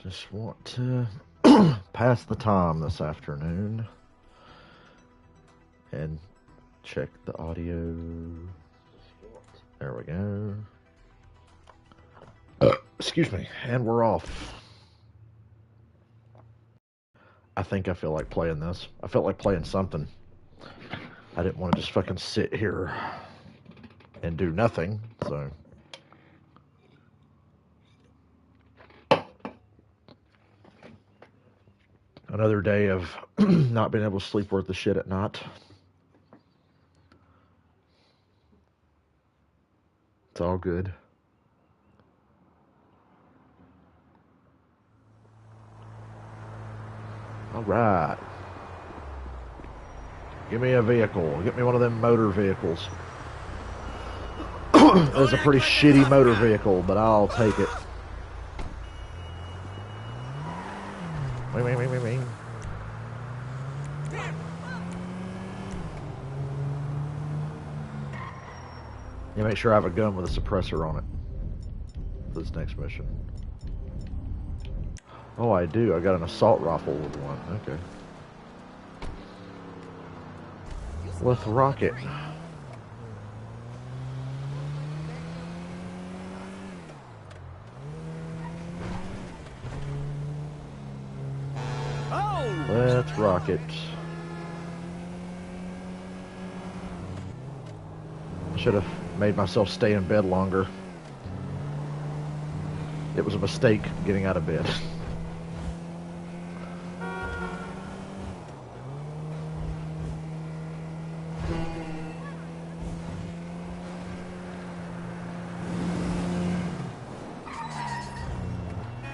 Just want to pass the time this afternoon and check the audio. There we go. Excuse me, and we're off. I think I feel like playing this. I felt like playing something. I didn't want to just fucking sit here and do nothing, so. Another day of not being able to sleep worth the shit at night. It's all good. All right. Give me a vehicle. Get me one of them motor vehicles. It's a pretty shitty motor vehicle, but I'll take it. Wing. You make sure I have a gun with a suppressor on it for this next mission. Oh, I do. I got an assault rifle with one. Okay. Let's rock it. Let's rock it. I should have made myself stay in bed longer. It was a mistake getting out of bed.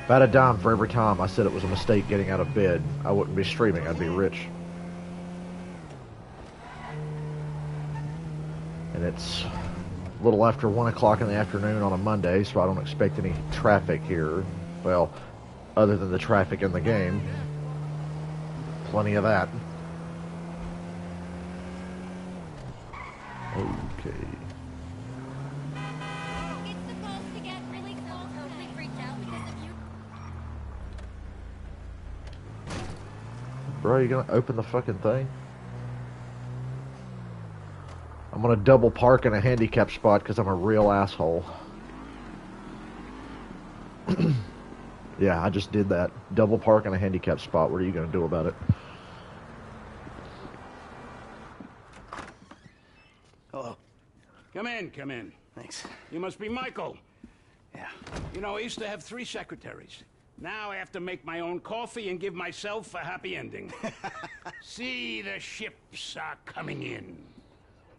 About a dime for every time I said it was a mistake getting out of bed. I wouldn't be streaming, I'd be rich. And it's a little after 1 o'clock in the afternoon on a Monday, so I don't expect any traffic here. Well, other than the traffic in the game. Plenty of that. Okay. Bro, you gonna open the fucking thing? I'm gonna double park in a handicap spot because I'm a real asshole. Yeah, I just did that. Double park in a handicap spot. What are you gonna do about it? Hello. Come in. Thanks. You must be Michael. Yeah. You know, I used to have 3 secretaries. Now I have to make my own coffee and give myself a happy ending. See, the ships are coming in,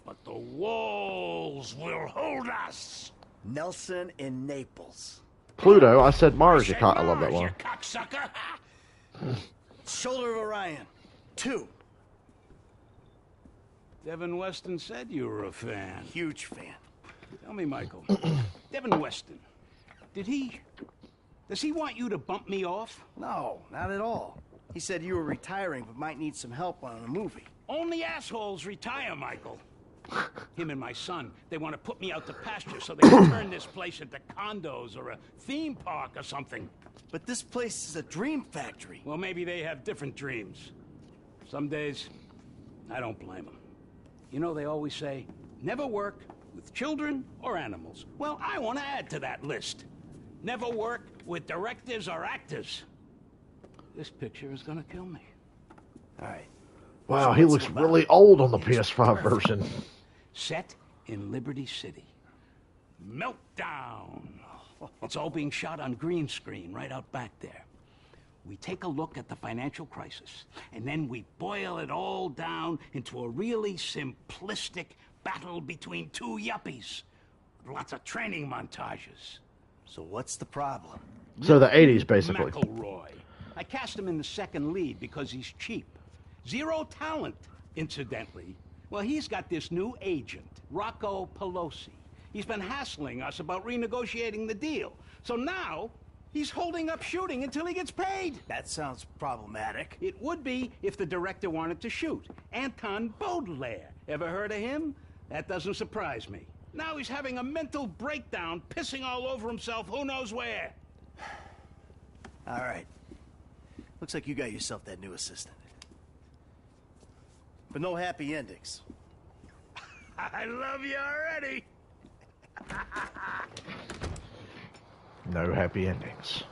but the walls will hold us. Nelson in Naples. Pluto, I said Mars. I love that one. You cocksucker. Shoulder of Orion. 2. Devin Weston said you were a fan. Huge fan. Tell me, Michael. Devin Weston, does he want you to bump me off? No, not at all. He said you were retiring but might need some help on a movie. Only assholes retire, Michael. Him and my son, they want to put me out to pasture so they can turn this place into condos or a theme park or something. But this place is a dream factory. Well, maybe they have different dreams. Some days, I don't blame them. You know, they always say, never work with children or animals. Well, I want to add to that list. Never work with directors or actors. This picture is gonna kill me. All right. Wow, he looks really old on the PS5 version. Set in Liberty City. Meltdown. It's all being shot on green screen right out back there. We take a look at the financial crisis, and then we boil it all down into a really simplistic battle between 2 yuppies. Lots of training montages. So what's the problem? So the 80s, basically. McElroy. I cast him in the second lead because he's cheap. 0 talent, incidentally. Well, he's got this new agent, Rocco Pelosi. He's been hassling us about renegotiating the deal. So now, he's holding up shooting until he gets paid. That sounds problematic. It would be if the director wanted to shoot. Anton Baudelaire. Ever heard of him? That doesn't surprise me. Now he's having a mental breakdown, pissing all over himself who knows where. All right. Looks like you got yourself that new assistant. But no happy endings. I love you already. No happy endings.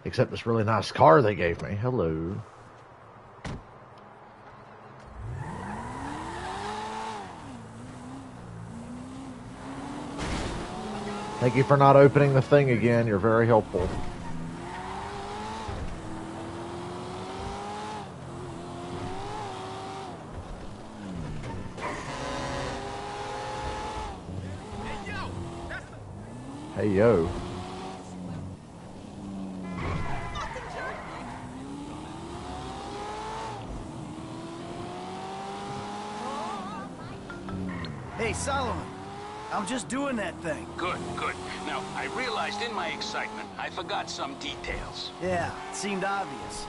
Except this really nice car they gave me. Hello. Thank you for not opening the thing again. You're very helpful. Hey, yo. Hey, Solomon. I'm just doing that thing. Good, good. Now, I realized in my excitement, I forgot some details. Yeah, it seemed obvious.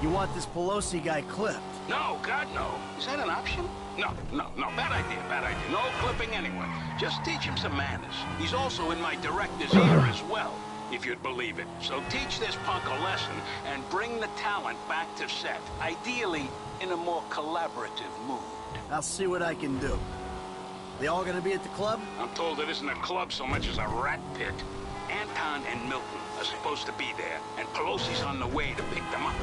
You want this Pelosi guy clipped. No, God, no. Is that an option? No. Bad idea, bad idea. No clipping anyone. Just teach him some manners. He's also in my director's ear as well, if you'd believe it. So teach this punk a lesson and bring the talent back to set. Ideally, in a more collaborative mood. I'll see what I can do. They all gonna be at the club? I'm told it isn't a club so much as a rat pit. Anton and Milton are supposed to be there, and Pelosi's on the way to pick them up.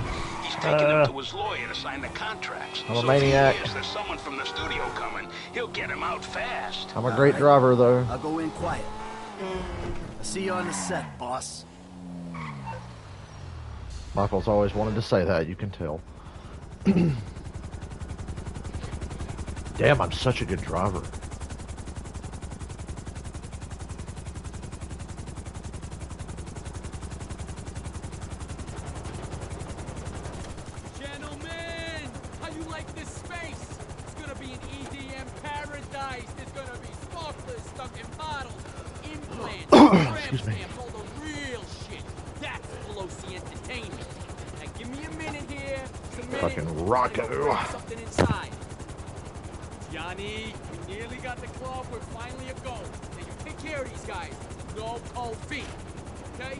He's taking them to his lawyer to sign the contracts. I'm a so maniac. if he hears there's someone from the studio coming, he'll get him out fast. I'm a great driver, though. I'll go in quiet. I'll see you on the set, boss. Michael's always wanted to say that, you can tell. Damn, I'm such a good driver. Gentlemen, how you like this space? It's gonna be an EDM paradise. There's gonna be sparklers stuck in bottles, implants, tramp stamps, all the real shit. That's Pelosi entertainment. Now give me a minute here. It's a minute. Fucking Rocco. Something inside. Johnny, we nearly got the club. We're finally a go. Now you take care of these guys. No cold feet. Okay?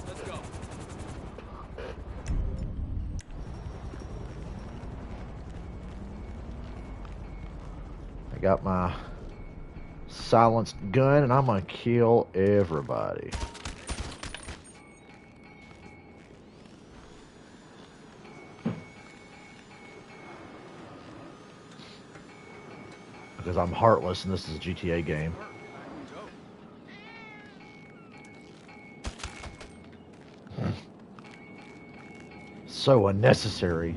Let's go. I got my silenced gun, and I'm gonna kill everybody. Because I'm heartless, and this is a GTA game. So unnecessary.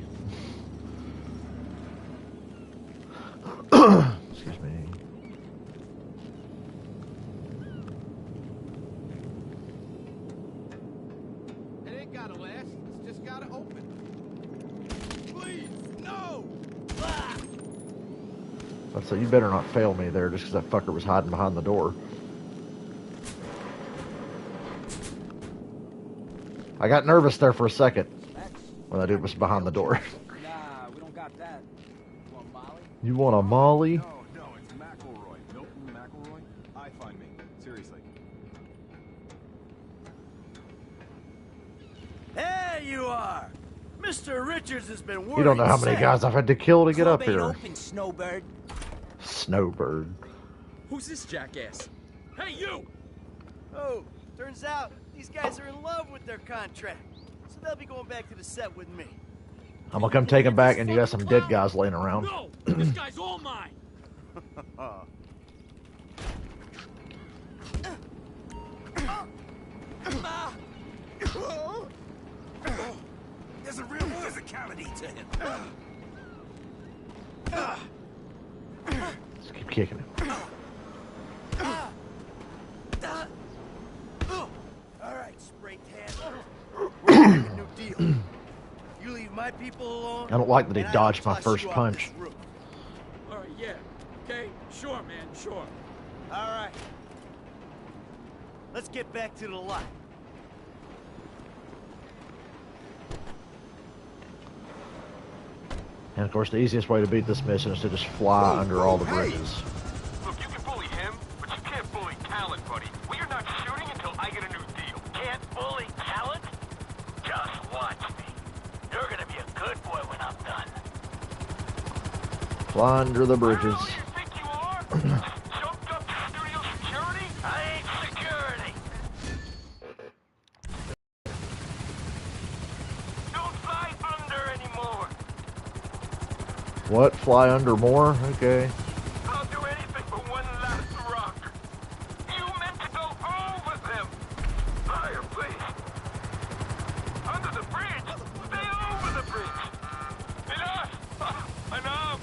Excuse me. It ain't gotta last. It's just gotta open. Please, no! So you better not fail me there, just because that fucker was hiding behind the door. I got nervous there for a second when that dude was behind the door. Nah, we don't got that. You want Molly? You want a Molly? No, it's McElroy. Milton McElroy? I find me. Seriously. There you are! Mr. Richards has been worried. You don't know how many sick. guys I've had to kill to get up here. Open, Snowbird. Snowbird. Who's this jackass? Hey, you! Oh, turns out these guys are in love with their contract. So they'll be going back to the set with me. I'm gonna come take him back, and you got some dead guys laying around. No! This guy's all mine! There's a real physicality to him. Just keep kicking him. All right, spray tan. We're making a new deal. You leave my people alone. I don't like that he and I don't dodged my toss first you off punch. this roof. All right, yeah. Okay, sure, man, sure. All right. Let's get back to the lot. And of course, the easiest way to beat this mission is to just fly under all the bridges. Look, you can bully him, but you can't bully talent, buddy. We are not shooting until I get a new deal. Can't bully talent? Fly under the bridges. Who do you think you are? Jumped up to studio security? I ain't security. Don't fly under anymore. What? Fly under more? Okay. I'll do anything for one last rock. You meant to go over them. Higher, please. Under the bridge. Stay over the bridge. Enough. Enough.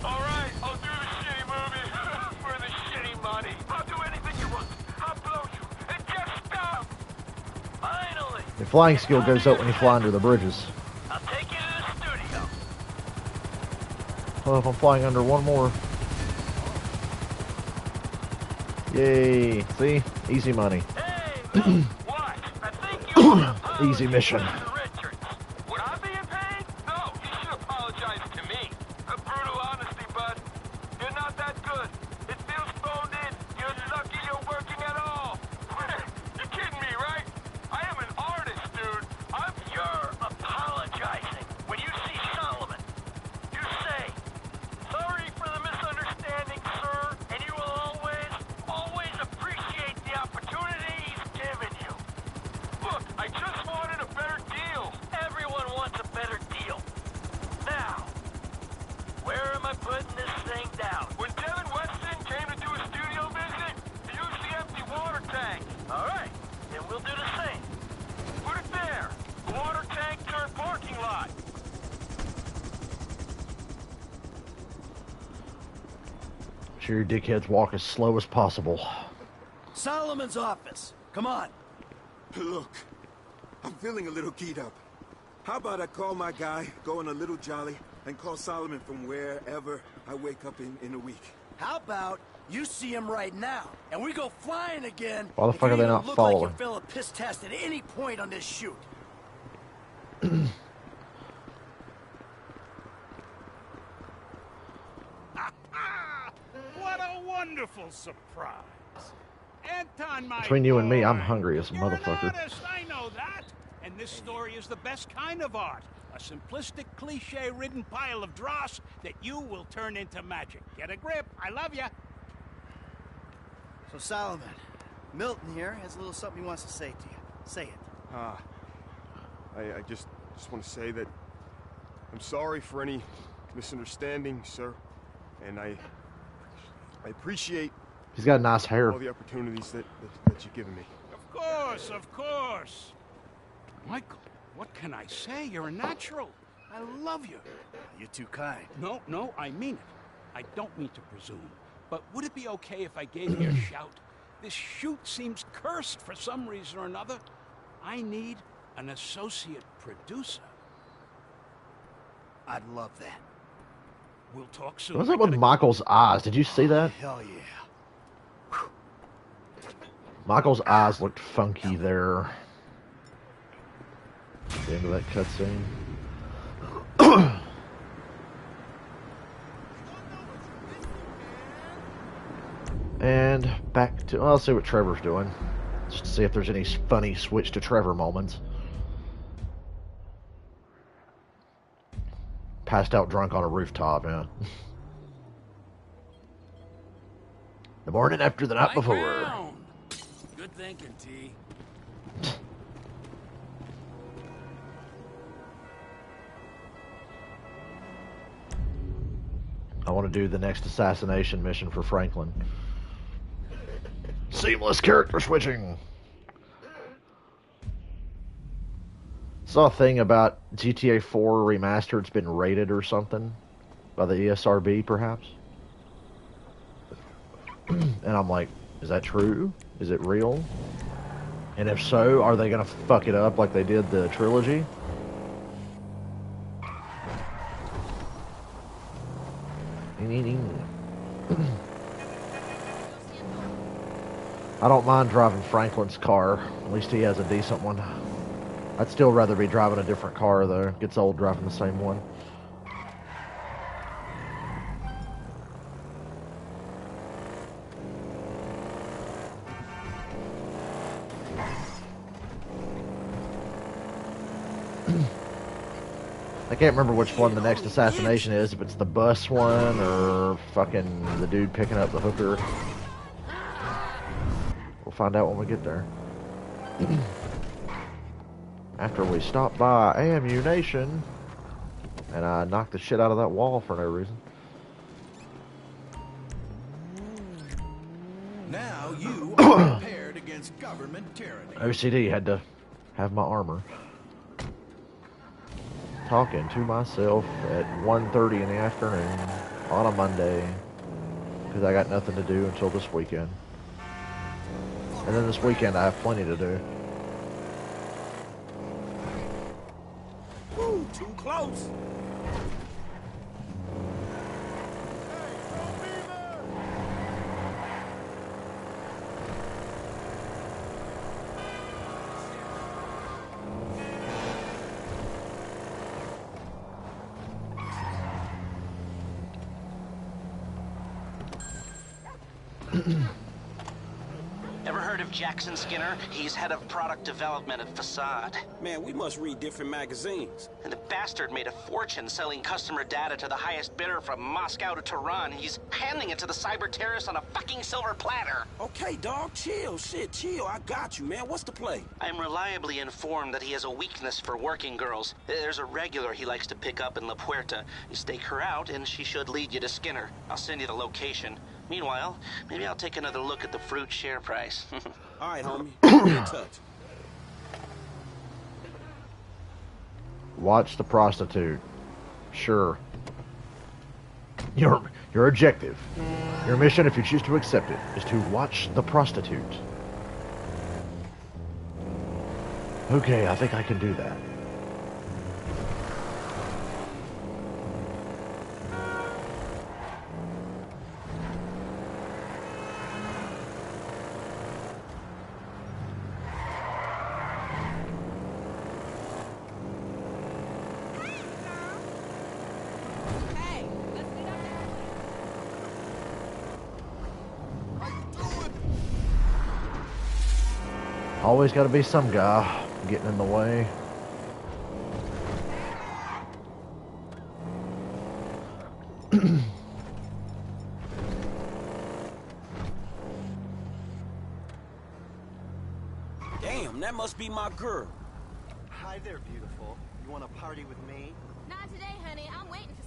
All right, I'll do the shitty movie for the shitty money. I'll do anything you want. I'll blow you. And just stop. Finally. The flying skill goes up when you fly under the bridges. I'll take you to the studio. Well, if I'm flying under one more. Yay. See? Easy money. Hey, look, what? I think you Easy mission. Richards. Would I be in pain? No, you should apologize to me. A brutal honesty, bud. You're not that good. It feels phoned in. You're lucky you're working at all. You're kidding me, right? I am an artist, dude. You're apologizing. When you see Solomon, you say, sorry for the misunderstanding, sir, and you will always appreciate the opportunity he's given you. Look, I just wanted a better deal. Everyone wants a better deal. Now, where am I putting this thing down? When Devin Weston came to do a studio visit, he used the empty water tank. All right, then we'll do the same. Put it there. The water tank turned parking lot. Sure your dickheads walk as slow as possible. Solomon's office. Come on. Look, I'm feeling a little keyed up. How about I call my guy, go on a little jolly, and call Solomon from wherever I wake up in a week? How about you see him right now, and we go flying again? Why the if fuck you are they even not look following? like you fail a piss test at any point on this shoot. What a wonderful surprise. Anton, my Between you and me, I'm boy. hungry as a You're motherfucker. An artist, I know that. And this story is the best kind of art. A simplistic, cliche-ridden pile of dross that you will turn into magic. Get a grip. I love you. So Solomon, Milton here has a little something he wants to say to you. Say it. I just want to say that I'm sorry for any misunderstanding, sir. And I appreciate He's got nice hair. all the opportunities that you've given me. Of course, of course. Michael, what can I say? You're a natural. I love you. You're too kind. No, I mean it. I don't mean to presume. But would it be okay if I gave you a shout? This shoot seems cursed for some reason or another. I need an associate producer. I'd love that. We'll talk soon. What's up with Michael's eyes? Did you see that? Hell yeah. Michael's eyes looked funky there. At the end of that cutscene. And back to... Well, let's see what Trevor's doing. Just to see if there's any funny switch to Trevor moments. Passed out drunk on a rooftop, yeah. The morning after the night before. Ground. Good thinking, T. I want to do the next assassination mission for Franklin. Seamless character switching. Saw a thing about GTA 4 Remastered's been rated or something by the ESRB, perhaps. And I'm like, is that true? Is it real? And if so, are they gonna fuck it up like they did the trilogy? I don't mind driving Franklin's car. At least he has a decent one. I'd still rather be driving a different car, though. It gets old driving the same one. I can't remember which one the next assassination is, if it's the bus one or fucking the dude picking up the hooker. We'll find out when we get there. After we stop by AMU Nation, and I knocked the shit out of that wall for no reason. Now you are prepared against government tyranny. OCD had to have my armor. Talking to myself at 1:30 in the afternoon on a Monday because I got nothing to do until this weekend. And then this weekend I have plenty to do. Ooh, too close. Ever heard of Jackson Skinner? He's head of product development at Facade. Man, we must read different magazines. And the bastard made a fortune selling customer data to the highest bidder from Moscow to Tehran. He's handing it to the cyber terrorists on a fucking silver platter. Okay, dog, chill. Shit, chill. I got you, man. What's the play? I'm reliably informed that he has a weakness for working girls. There's a regular he likes to pick up in La Puerta. You stake her out, and she should lead you to Skinner. I'll send you the location. Meanwhile, maybe I'll take another look at the fruit share price. All right, homie. Be in touch. Watch the prostitute. Sure. Your objective, your mission, if you choose to accept it, is to watch the prostitute. Okay, I think I can do that. Always got to be some guy getting in the way. Damn, that must be my girl. Hi there, beautiful. You want to party with me? Not today, honey. I'm waiting for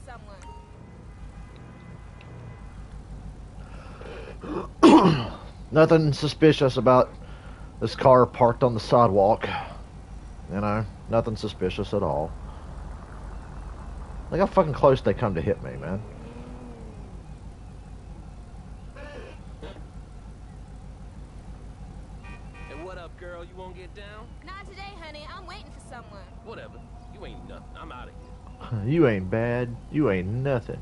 someone. Nothing suspicious about this car parked on the sidewalk. You know, nothing suspicious at all. Look how fucking close they come to hit me, man. Hey, what up, girl? You won't get down? Not today, honey. I'm waiting for someone. Whatever. You ain't nothing. I'm out of here. You ain't bad. You ain't nothing.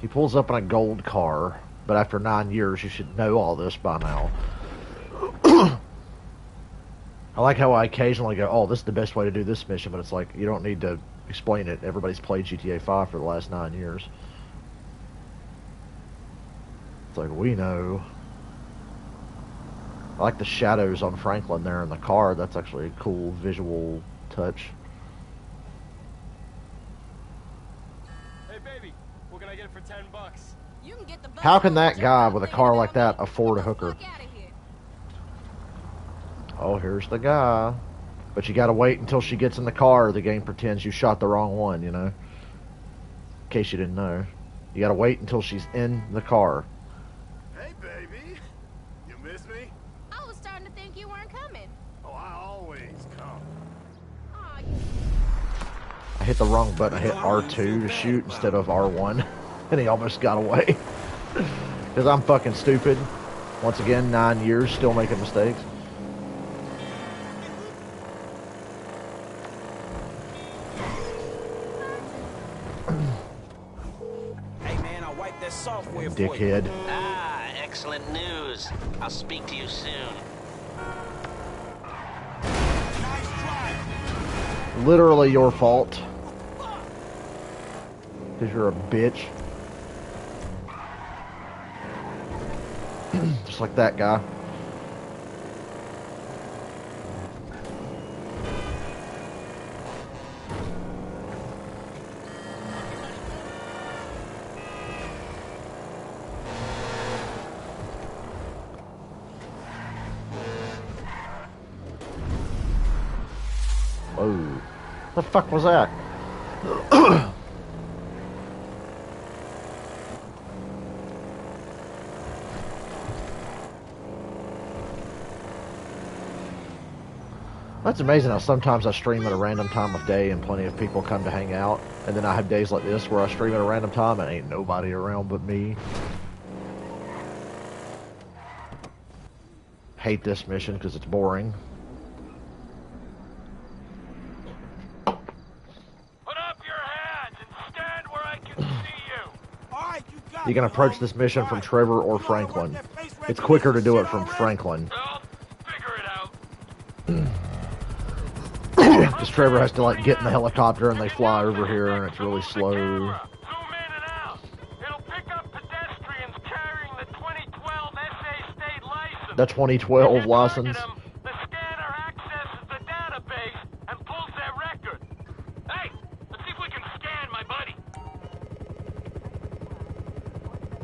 He pulls up in a gold car, but after 9 years, you should know all this by now. I like how I occasionally go, oh, this is the best way to do this mission, but it's like, you don't need to explain it. Everybody's played GTA 5 for the last 9 years. It's like, we know. I like the shadows on Franklin there in the car. That's actually a cool visual touch. Hey, baby. What can I get for $10? You can get the bus. How can that guy with a car like that afford a hooker? Oh, here's the guy. But you gotta wait until she gets in the car. The game pretends you shot the wrong one, you know? In case you didn't know. You gotta wait until she's in the car. Hey, baby. You miss me? I was starting to think you weren't coming. Oh, I always come. Aw, I hit the wrong button. I hit R2 to shoot instead of R1. And he almost got away. Because I'm fucking stupid. Once again, 9 years, still making mistakes. Hey, man, I wiped that software for you. Dickhead. Ah, excellent news. I'll speak to you soon. Literally your fault. Because you're a bitch. Just like that guy. Oh, the fuck was that? That's amazing how sometimes I stream at a random time of day and plenty of people come to hang out, and then I have days like this where I stream at a random time and ain't nobody around but me. Hate this mission because it's boring. Put up your hands and stand where I can see you. All right, you got You can it, approach homie. this mission All from right. Trevor or You wanna work Franklin. that face It's quicker to do it recognition from shit Franklin. Well, figure it out. Because Trevor has to like get in the helicopter and they fly over here and it's really slow. Zoom in and out. It'll pick up pedestrians carrying the 2012 SA state license. The 2012 license. The scanner accesses the database and pulls their record. Hey, let's see if we can scan my buddy.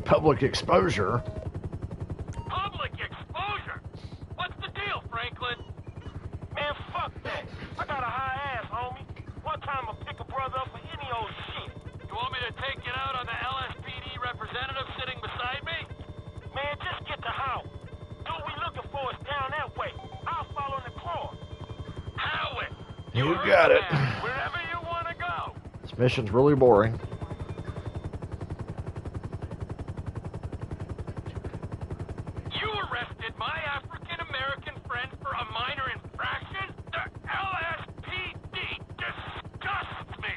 Public exposure. Public exposure? What's the deal, Franklin? Man, fuck that. I got a high ass, homie. One time I'll pick a brother up for any old shit. You want me to take it out on the LSPD representative sitting beside me? Man, just get the house. Dude we looking for is down that way. I'll follow the claw. Howard! You heard got the it. man. Wherever you want to go. This mission's really boring. You arrested my African-American friend for a minor infraction? The LSPD disgusts me!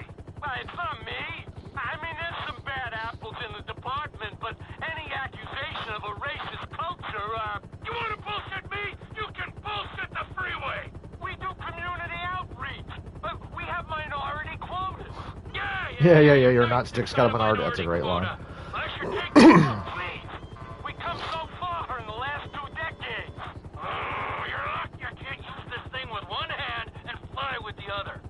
It's not me. I mean, there's some bad apples in the department, but any accusation of a racist culture, you want to bullshit me? You can bullshit the freeway! We do community outreach, but we have minority quotas. Yeah, your nightstick's got a minority. That's a great line. I should take this up, please. We come so far in the last 2 decades. Oh, you're lucky I can't use this thing with one hand and fly with the other.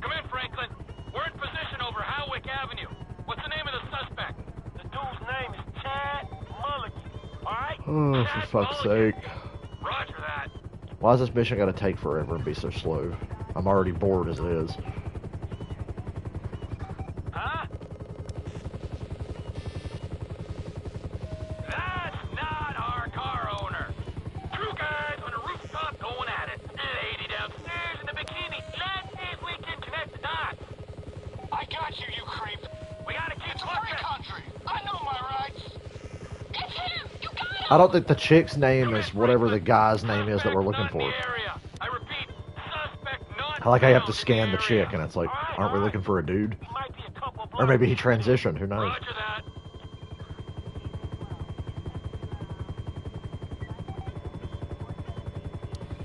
Come in, Franklin. We're in position over Howick Avenue. What's the name of the suspect? The dude's name is Chad Mulligan. All right? Oh, Chad for fuck's Mulligan. sake. Roger that. Why is this mission gotta take forever and be so slow? I'm already bored as it is. Huh? That's not our car owner. 2 guys on a rooftop going at it. Lady downstairs in a bikini. Let's see if we can connect the dots. I got you, you creep. We gotta keep it's looking. Free country. I know my rights. It's him. You got him. I don't think the chick's name is whatever the guy's name is that we're looking for. I repeat, suspect not I like how you have to scan the chick and it's like, aren't we looking for a dude? might be a couple Or maybe he transitioned, who knows? Roger that.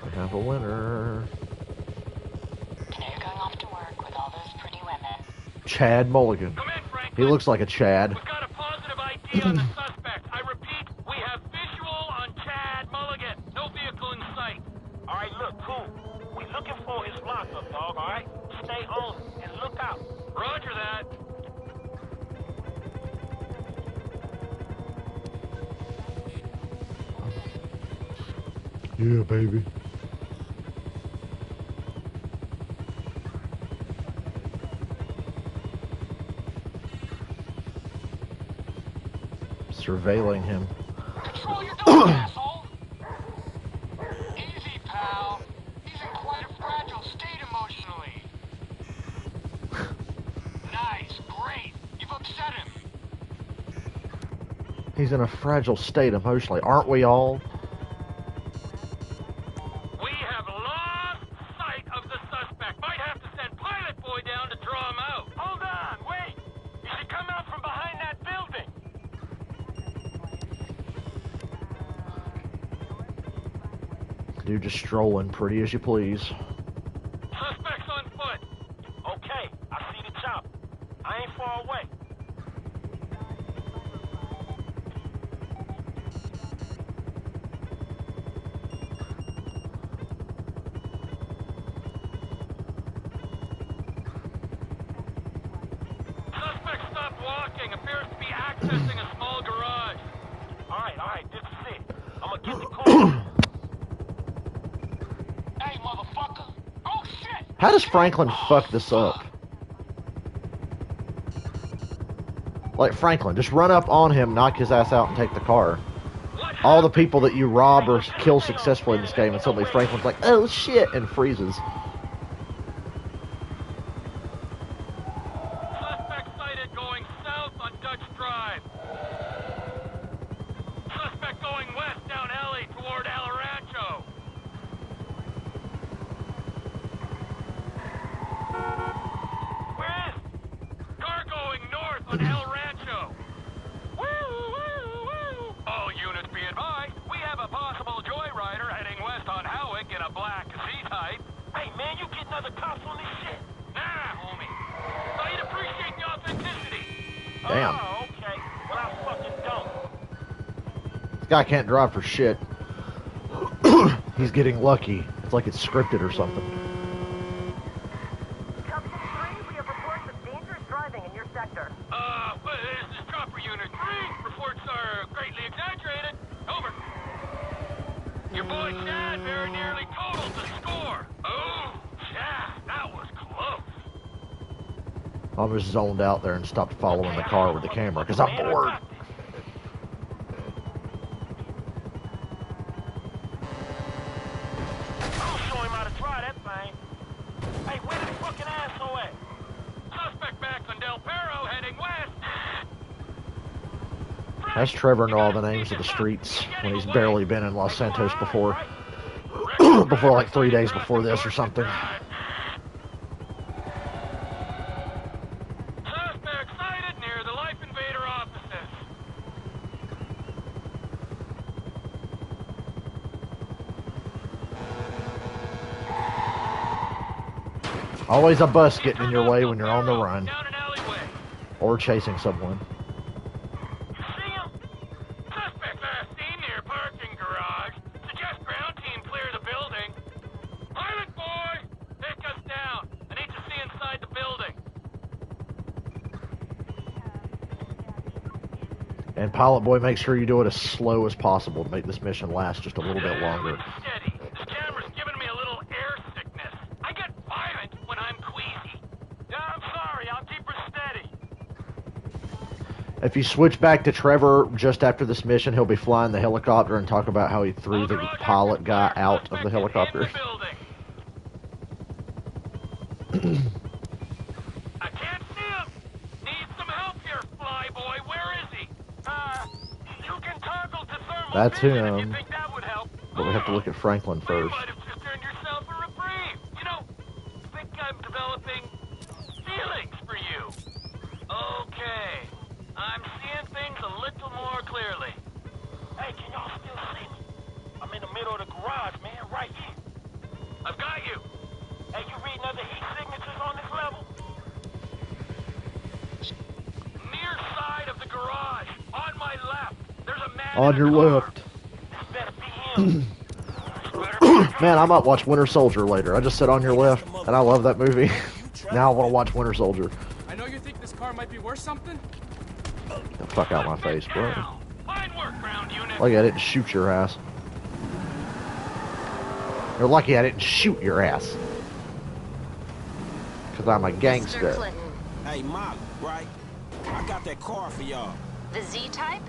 We have a winner. Today you're going off to work with all those pretty women. Chad Mulligan. He looks like a Chad. We've got a positive ID on the suspect. I repeat, we have visual on Chad Mulligan. No vehicle in sight. All right, look, cool. We looking for his lockup, dog, all right? Stay on and look out. Roger that. Yeah, baby. Surveilling him. Control your dog, asshole. Easy, pal. He's in quite a fragile state emotionally. Nice, great. You've upset him. He's in a fragile state emotionally. Aren't we all? We have lost sight of the suspect. Might have to send Pilot Boy down to draw him out. Hold on, wait. He should come out from behind that building. Dude just strolling pretty as you please. Suspect's on foot. Okay, I see the chop. I ain't far away. accessing a small garage. Alright, this is it. I'm gonna get the car. Hey, motherfucker. Oh, shit! How does Franklin fuck this up? Like, Franklin, just run up on him, knock his ass out, and take the car. All the people that you rob or kill successfully in this game, and suddenly Franklin's like, oh shit, and freezes. Suspect sighted going south on Dutch Drive. Suspect going west down alley toward El Rancho. Where is? Car going north on El Rancho. All units be advised, we have a possible joyrider heading west on Howick in a black Z-Type. Hey man, you getting other cops on this shit? Nah, homie. So you'd appreciate the authenticity. Damn. Oh, okay. Well, I fucking don't. This guy can't drive for shit. He's getting lucky. It's like it's scripted or something. Company 3, we have reports of dangerous driving in your sector. Well, this is Chopper Unit 3. Reports are greatly exaggerated. Over. Your boy Chad very nearly totaled the score. Oh, Chad, that was close. I'm just zoned out there and stopped following the car with the camera because I'm bored. I'll show him how to try that thing. Hey, where the fucking asshole at? Suspect back on Del Perro heading west. That's Trevor know all the names of the streets when he's barely been in Los Santos before. Before like 3 days before this or something. Suspect sighted near the Life Invader offices. Always a bus getting in your way when you're on the run. Or chasing someone. Suspect last seen near parking garage. Suggest ground team clear the building. Pilot boy, take us down. I need to see inside the building. And Pilot Boy, make sure you do it as slow as possible to make this mission last just a little bit longer. Steady. This camera's giving me a little air sickness. I get violent when I'm queasy. Yeah, I'm sorry. I'll keep her steady. If you switch back to Trevor just after this mission, he'll be flying the helicopter and talk about how he threw the pilot guy out of the helicopter. I can't see him. Need some help here, Flyboy. Where is he? You can toggle to thermal That's vision if you him. think that would help. But we have to look at Franklin first. Might have just earned yourself a reprieve. You know, I think I'm developing feelings for you. Okay. I'm seeing things a little more clearly. Hey, can y'all still see me? I'm in the middle of the garage, man, right here. I've got you. Hey, you reading other heat signatures on this level? Near side of the garage, on my left. There's a man On your left. Man, I might watch Winter Soldier later. I just said On Your Left, and I love that movie. Now I want to watch Winter Soldier. I know you think this car might be worth something. Get the fuck out of my face, bro. Fine work, ground unit. Lucky I didn't shoot your ass. You're lucky I didn't shoot your ass. Because I'm a gangster. Hey, Molly, right? I got that car for y'all. The Z-Type?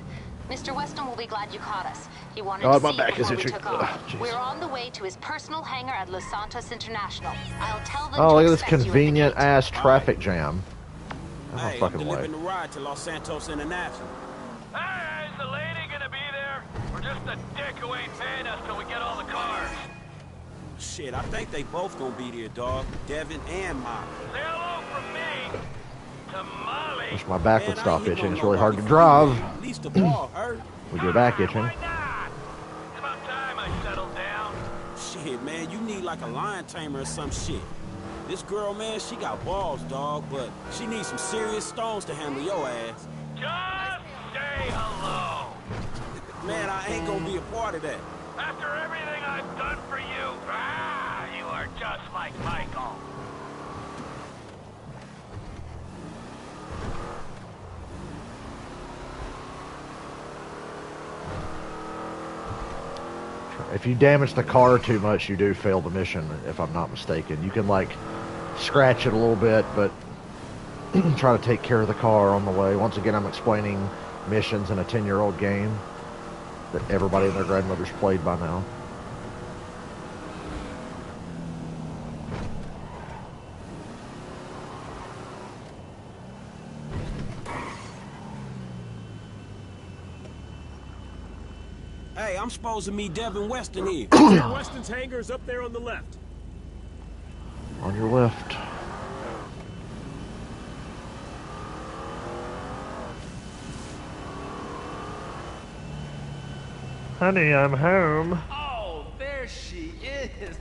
Mr. Weston will be glad you caught us. He wanted God, to my see back you is before we itching. took off. Ugh, jeez. We're on the way to his personal hangar at Los Santos International. I'll tell them Oh, to look at this expect you at the convenient gate. ass traffic jam. That's Hey, no I'm fucking way. delivering the ride to Los Santos International. Hey, is the lady gonna be there? Or just a dick who ain't paying us till we get all the cars? Shit, I think they both gonna be there, dog. Devin and Molly. Say hello from me to Molly. Wish my back would Man, I stop ain't hitting itching. on It's really hard to nobody drive. At least the ball hurt. With your back itching. It's about time I settled down. Shit, man, you need like a lion tamer or some shit. This girl, man, she got balls, dog, but she needs some serious stones to handle your ass. Just say hello. Man, I ain't gonna be a part of that. After everything I've done for you, you are just like Michael. If you damage the car too much, you do fail the mission, if I'm not mistaken. You can, like, scratch it a little bit, but try to take care of the car on the way. Once again, I'm explaining missions in a 10-year-old game that everybody and their grandmother's played by now. Hey, I'm supposed to meet Devin Weston here. Weston's hangar is up there on the left. On your left. Honey, I'm home. Oh, there she is.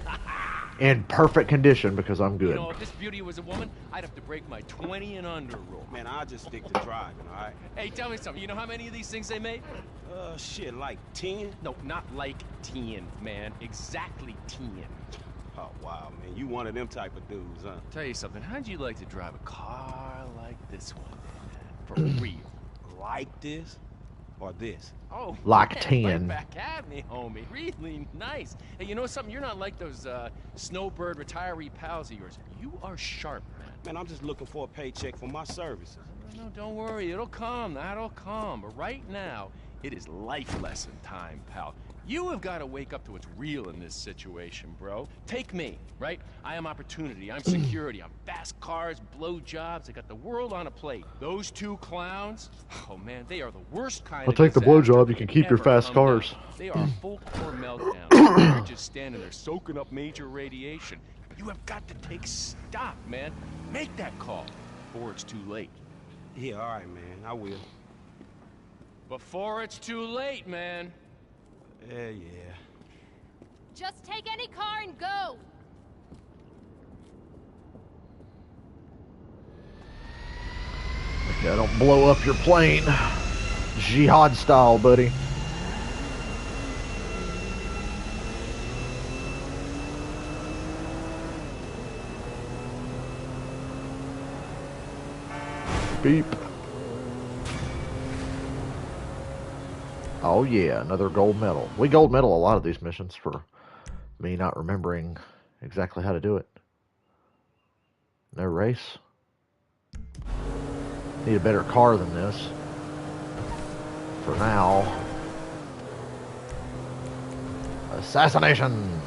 In perfect condition because I'm good. You know, if this beauty was a woman, I'd have to break my 20 and under rule. Man, I'll just stick to driving, all right? Hey, tell me something. You know how many of these things they made? Shit, like 10? No, not like 10, man. Exactly 10. Oh, wow, man. You one of them type of dudes, huh? Tell you something. How'd you like to drive a car like this one, man? For real. Like this? Or this? Oh, like man, 10. Right back at me, homie. Really nice. Hey, you know something? You're not like those snowbird retiree pals of yours. You are sharp, man. Man, I'm just looking for a paycheck for my services. No, don't worry. It'll come. That'll come. But right now, it is life lesson time, pal. You have got to wake up to what's real in this situation, bro. Take me, right? I am opportunity. I'm security. I'm fast cars, blow jobs. I got the world on a plate. Those two clowns, oh man, they are the worst kind I'll of take the disaster blowjob. You can keep your ever fast come down. cars. They are a full core meltdown. They're just standing there soaking up major radiation. You have got to take stock, man. Make that call before it's too late. Yeah, all right, man. I will. Before it's too late, man. Yeah. Just take any car and go. Okay, don't blow up your plane. Jihad style, buddy. Beep. Oh yeah, another gold medal. We gold medal a lot of these missions for me not remembering exactly how to do it. No race. Need a better car than this. For now. Assassination!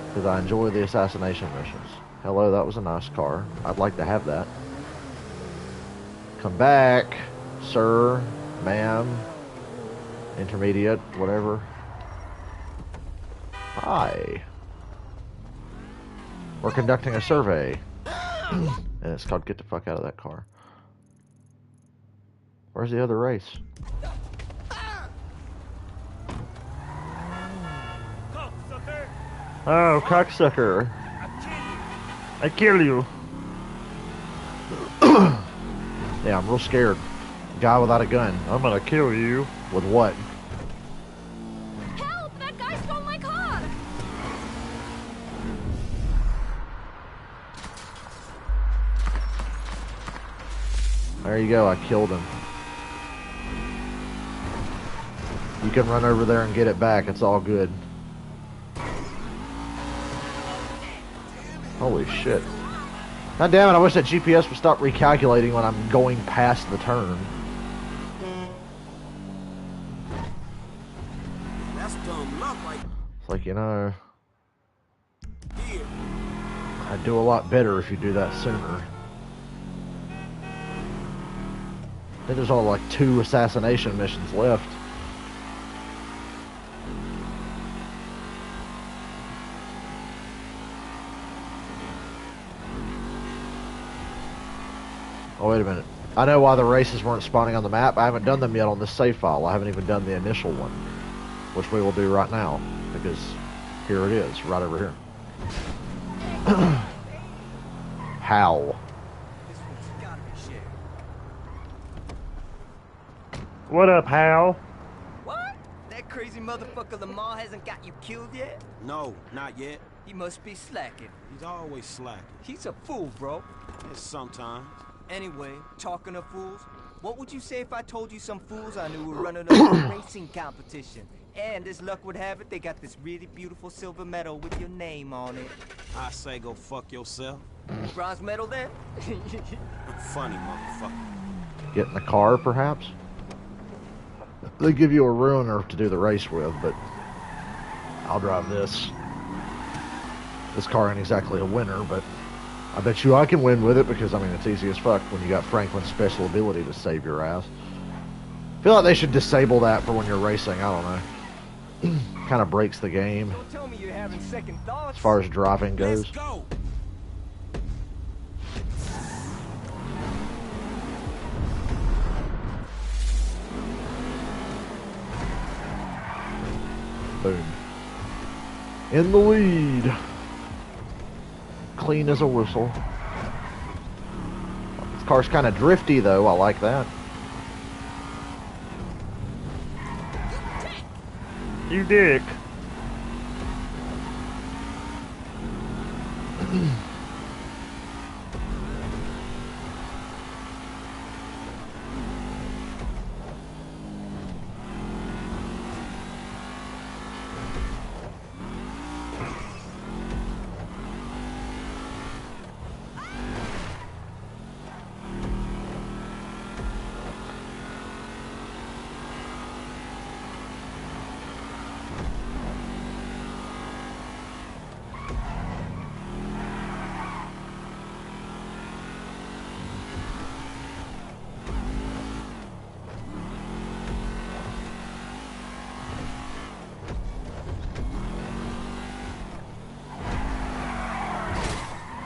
Because I enjoy the assassination missions. Hello, that was a nice car. I'd like to have that. Come back, sir, ma'am, intermediate, whatever. Hi. We're conducting a survey. And it's called Get the Fuck Out of That Car. Where's the other race? Oh, cocksucker. I kill you. Yeah, I'm real scared. Guy without a gun. I'm gonna kill you. With what? Help! That guy stole my car! There you go, I killed him. You can run over there and get it back, it's all good. Holy shit. God damn it, I wish that GPS would stop recalculating when I'm going past the turn. That's dumb luck, like. It's like, you know, I'd do a lot better if you do that sooner. I think there's only like 2 assassination missions left. Oh, wait a minute. I know why the races weren't spawning on the map. I haven't done them yet on this save file. I haven't even done the initial one, which we will do right now, because here it is, right over here. How? What up, Hal? What? That crazy motherfucker Lamar hasn't got you killed yet? No, not yet. He must be slacking. He's always slacking. He's a fool, bro. Yes, sometimes. Anyway, talking of fools, what would you say if I told you some fools I knew were running a racing competition? And as luck would have it, they got this really beautiful silver medal with your name on it. I say go fuck yourself. Bronze medal then? Funny motherfucker. Get in the car, perhaps? They give you a ruiner to do the race with, but I'll drive this. This car ain't exactly a winner, but I bet you I can win with it because, I mean, it's easy as fuck when you got Franklin's special ability to save your ass. I feel like they should disable that for when you're racing. I don't know. Kind of breaks the game Don't tell me you're having second thoughts. as far as driving goes. Let's go. Boom. In the lead. Clean as a whistle. This car's kind of drifty, though. I like that. You dick.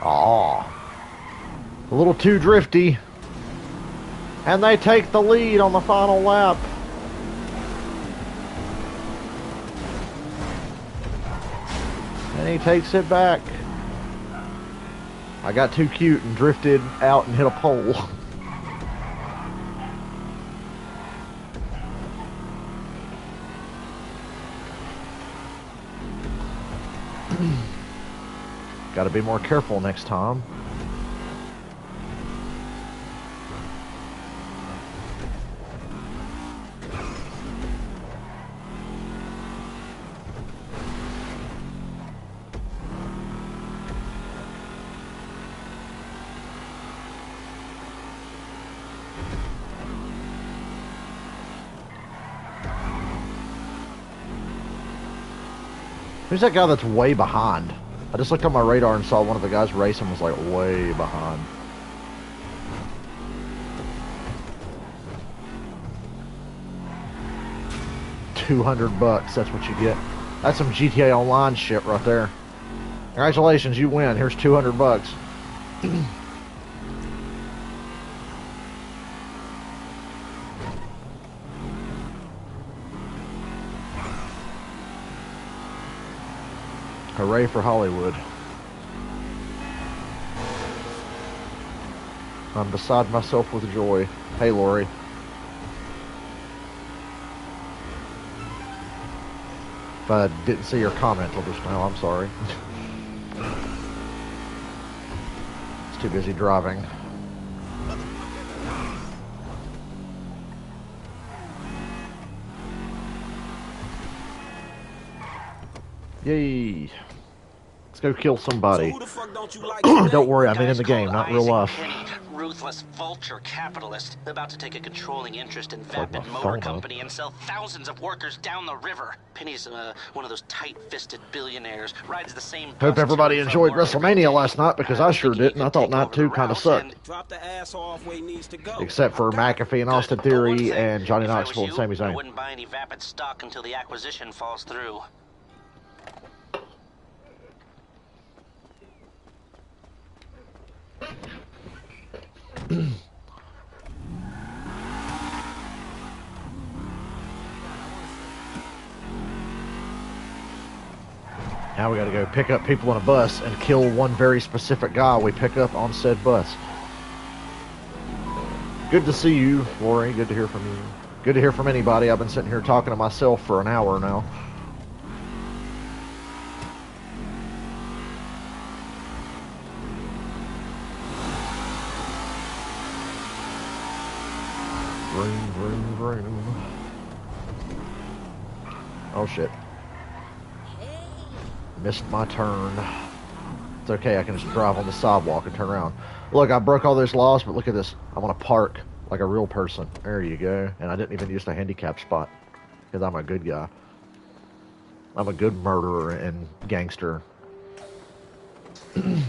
Aw. A little too drifty. And they take the lead on the final lap. And he takes it back. I got too cute and drifted out and hit a pole. Got to be more careful next time. Who's that guy that's way behind? I just looked on my radar and saw one of the guys racing was like way behind. $200, that's what you get. That's some GTA Online shit right there. Congratulations, you win. Here's $200. Hooray for Hollywood. I'm beside myself with joy. Hey, Lori. If I didn't see your comment till just now, I'm sorry. It's too busy driving. Yay. Let's go kill somebody. Don't worry, I mean in the game, not real life. Penny, ruthless vulture capitalist, about to take a controlling interest in Vapid Motor Company and sell thousands of workers down the river. Penny's one of those tight-fisted billionaires, rides the same. Hope everybody enjoyed WrestleMania last night because I sure did, and I thought Night 2 kind of sucked. Drop the ass off where he needs to go. Except for McAfee and Austin Theory and Johnny Knoxville and Sami I Zayn. wouldn't buy any Vapid stock until the acquisition falls through. Now we gotta go pick up people on a bus and kill one very specific guy we pick up on said bus. Good to see you, Lori. Good to hear from you. Good to hear from anybody. I've been sitting here talking to myself for an hour now. Vroom, vroom, vroom. Oh shit. Missed my turn. It's okay, I can just drive on the sidewalk and turn around. Look, I broke all those laws, but look at this. I'm gonna park like a real person. There you go. And I didn't even use the handicap spot. Because I'm a good guy. I'm a good murderer and gangster. I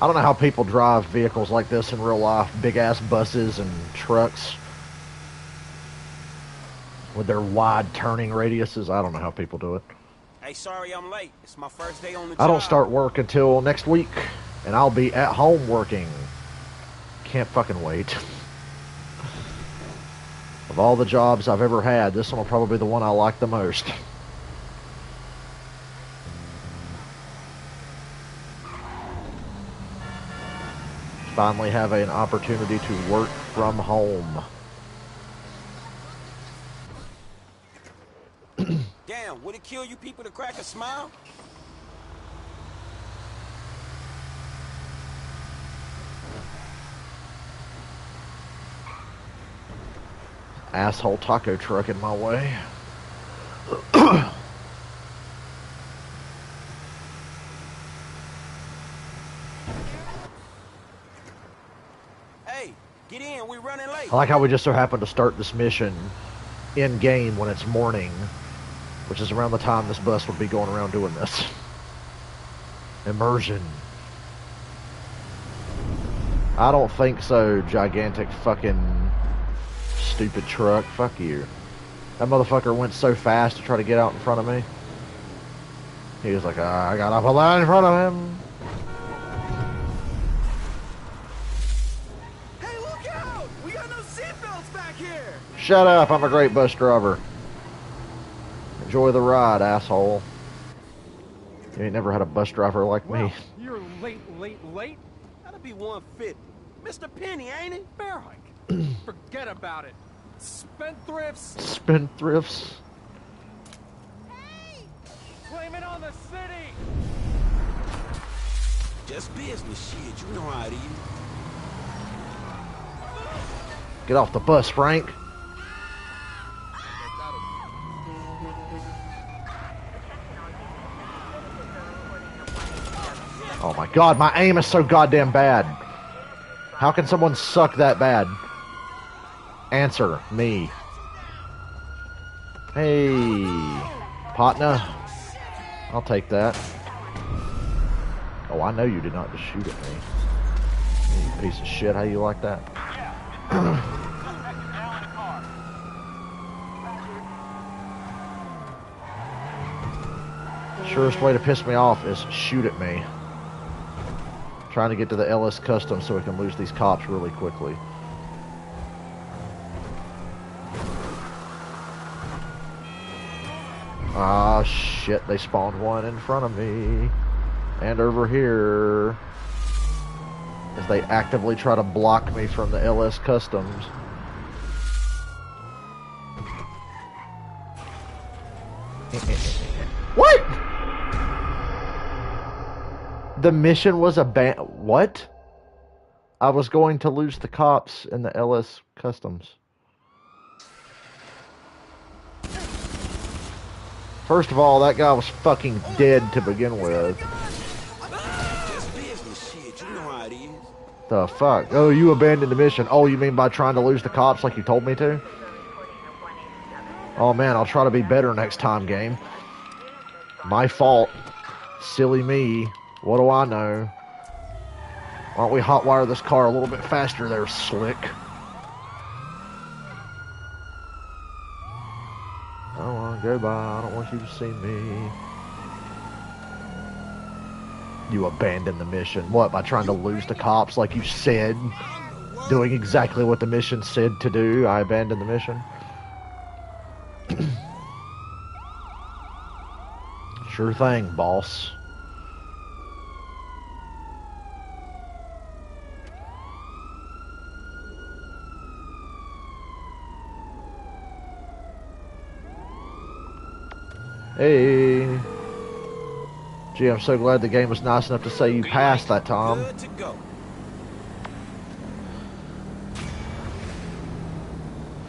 don't know how people drive vehicles like this in real life. Big ass buses and trucks. With their wide turning radiuses. I don't know how people do it. Hey, sorry I'm late. It's my first day on the job. I don't start work until next week. And I'll be at home working. Can't fucking wait. Of all the jobs I've ever had, this one will probably be the one I like the most. Finally have an opportunity to work from home. Damn, would it kill you people to crack a smile? Asshole taco truck in my way. Hey, get in, we're running late. I like how we just so happen to start this mission in game when it's morning, which is around the time this bus would be going around doing this. Immersion. I don't think so, gigantic fucking stupid truck. Fuck you. That motherfucker went so fast to try to get out in front of me. He was like, I got off a line in front of him. Hey, look out! We got no seatbelts back here! Shut up, I'm a great bus driver. Enjoy the ride, asshole. You ain't never had a bus driver like me. You're late. That'll be 150. Mr. Penny, ain't it? Bear hike. Forget about it. Spendthrifts. Spendthrifts. Hey! Blame it on the city! Just business shit, you know how it is. Get off the bus, Frank. Oh my god, my aim is so goddamn bad. How can someone suck that bad? Answer me. Hey, partner. I'll take that. Oh, I know you did not just shoot at me. You piece of shit, how you like that? Surest way to piss me off is shoot at me. Trying to get to the LS Custom so we can lose these cops really quickly. Ah, shit, they spawned one in front of me. And over here. As they actively try to block me from the LS Customs. What? The mission was what? I was going to lose the cops in the LS Customs. First of all, that guy was fucking dead to begin with. Just business shit, you know how it is. The fuck? Oh, you abandoned the mission. Oh, you mean by trying to lose the cops like you told me to? Oh man, I'll try to be better next time, game. My fault. Silly me. What do I know? Why don't we hotwire this car a little bit faster there, Slick? I don't want to go by. I don't want you to see me. You abandoned the mission. What, by trying to lose the cops like you said? Doing exactly what the mission said to do, I abandoned the mission? Sure thing, boss. Hey. Gee, I'm so glad the game was nice enough to say you passed that time. Good to go.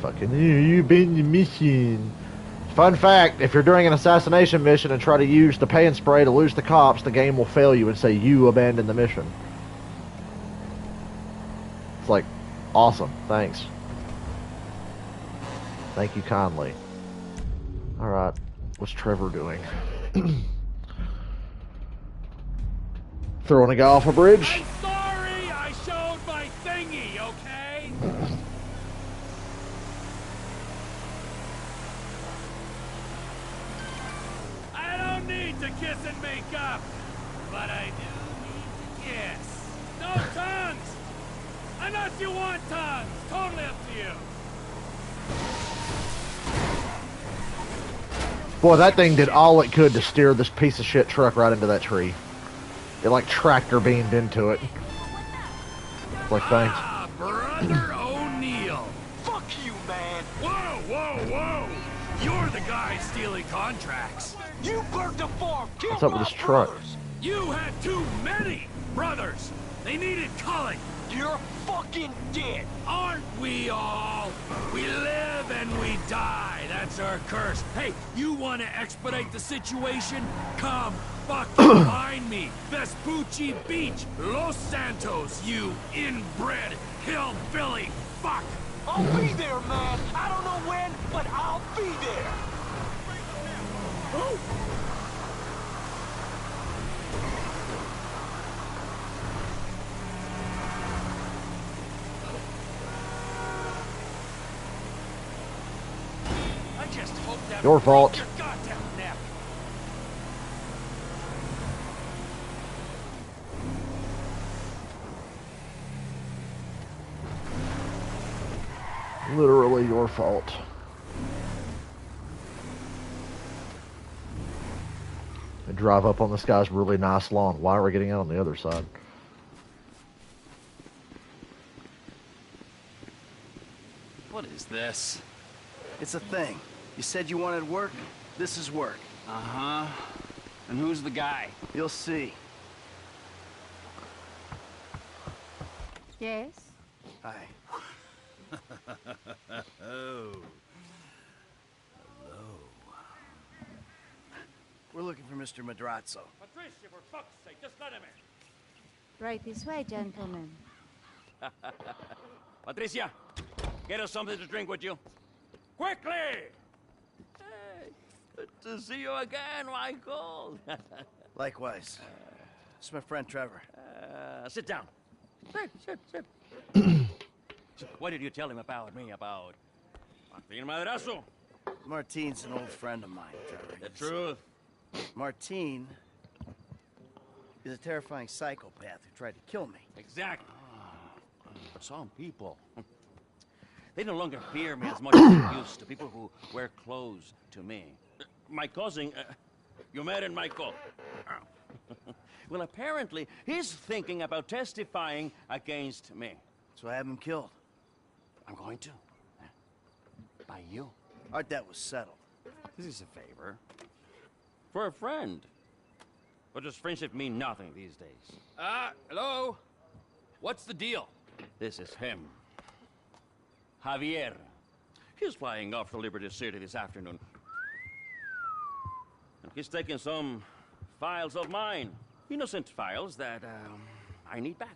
Fucking you been the mission. Fun fact, if you're doing an assassination mission and try to use the paint spray to lose the cops, the game will fail you and say you abandoned the mission. It's like, awesome, thanks. Thank you kindly. Alright, what's Trevor doing? Throwing a guy off a bridge? I'm sorry I showed my thingy, okay? I don't need to kiss and make up, but I do need to kiss. No tongues! Unless you want tongues, totally up to you. Boy, that thing did all it could to steer this piece of shit truck right into that tree. It like tractor beamed into it. It's like, thanks. Ah, Brother O'Neill. Fuck you, man! Whoa, whoa, whoa! You're the guy stealing contracts. You burnt the farm! Kill What's up with my this truck? brothers. You had too many brothers. They needed culling. You're fucking dead! Aren't we all? We live and we die. That's our curse. Hey, you want to expedite the situation? Come fucking find me. Vespucci Beach, Los Santos, you inbred hillbilly fuck. I'll be there, man! I don't know when, but I'll be there! Oh. I just hope that Your fault. your goddamn neck. Literally your fault. I drive up on this guy's really nice lawn. Why are we getting out on the other side? What is this? It's a thing. You said you wanted work? This is work. Uh-huh. And who's the guy? You'll see. Yes? Hi. Oh. We're looking for Mr. Madrazo. Patricia, for fuck's sake, just let him in. Right this way, gentlemen. Patricia, get us something to drink with you. Quickly! Hey, good to see you again, Michael. Likewise. It's my friend Trevor. Sit down. Sit. What did you tell him about me, about Martin Madrazo? Martine's an old friend of mine, Trevor. The truth. Martine is a terrifying psychopath who tried to kill me. Exactly. Some people, they no longer fear me as much as they used to. People who wear clothes to me. My cousin, you met in Michael. Well, apparently, he's thinking about testifying against me. So I have him killed. I'm going to. By you. Our debt was settled. This is a favor. For a friend. But does friendship mean nothing these days? Hello? What's the deal? This is him. Javier. He's flying off to Liberty City this afternoon. And he's taking some files of mine. Innocent files that, I need back.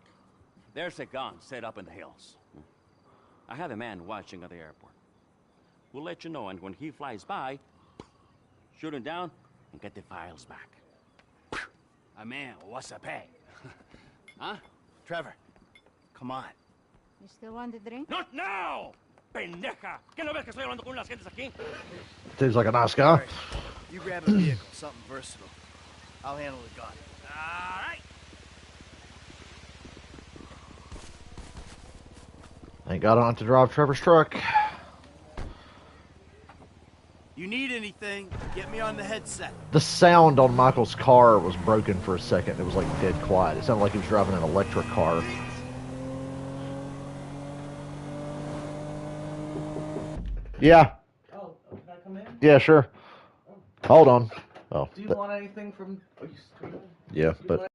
There's a gun set up in the hills. I have a man watching at the airport. We'll let you know, and when he flies by, shoot him down and get the files back. Man, what's a pay? Huh? Trevor, come on. You still want a drink? Not now! Pendeja! ¿Qué no ves que estoy hablando con unas gentes aquí? Seems like a nice guy. You grab a vehicle, something versatile. I'll handle the gun. All right. Thank God I don't have to drive Trevor's truck. You need anything, get me on the headset. The sound on Michael's car was broken for a second. It was like dead quiet. It sounded like he was driving an electric car. Yeah. Oh, can I come in? Yeah, sure. Hold on. Oh. Do you want anything from... Yeah, but...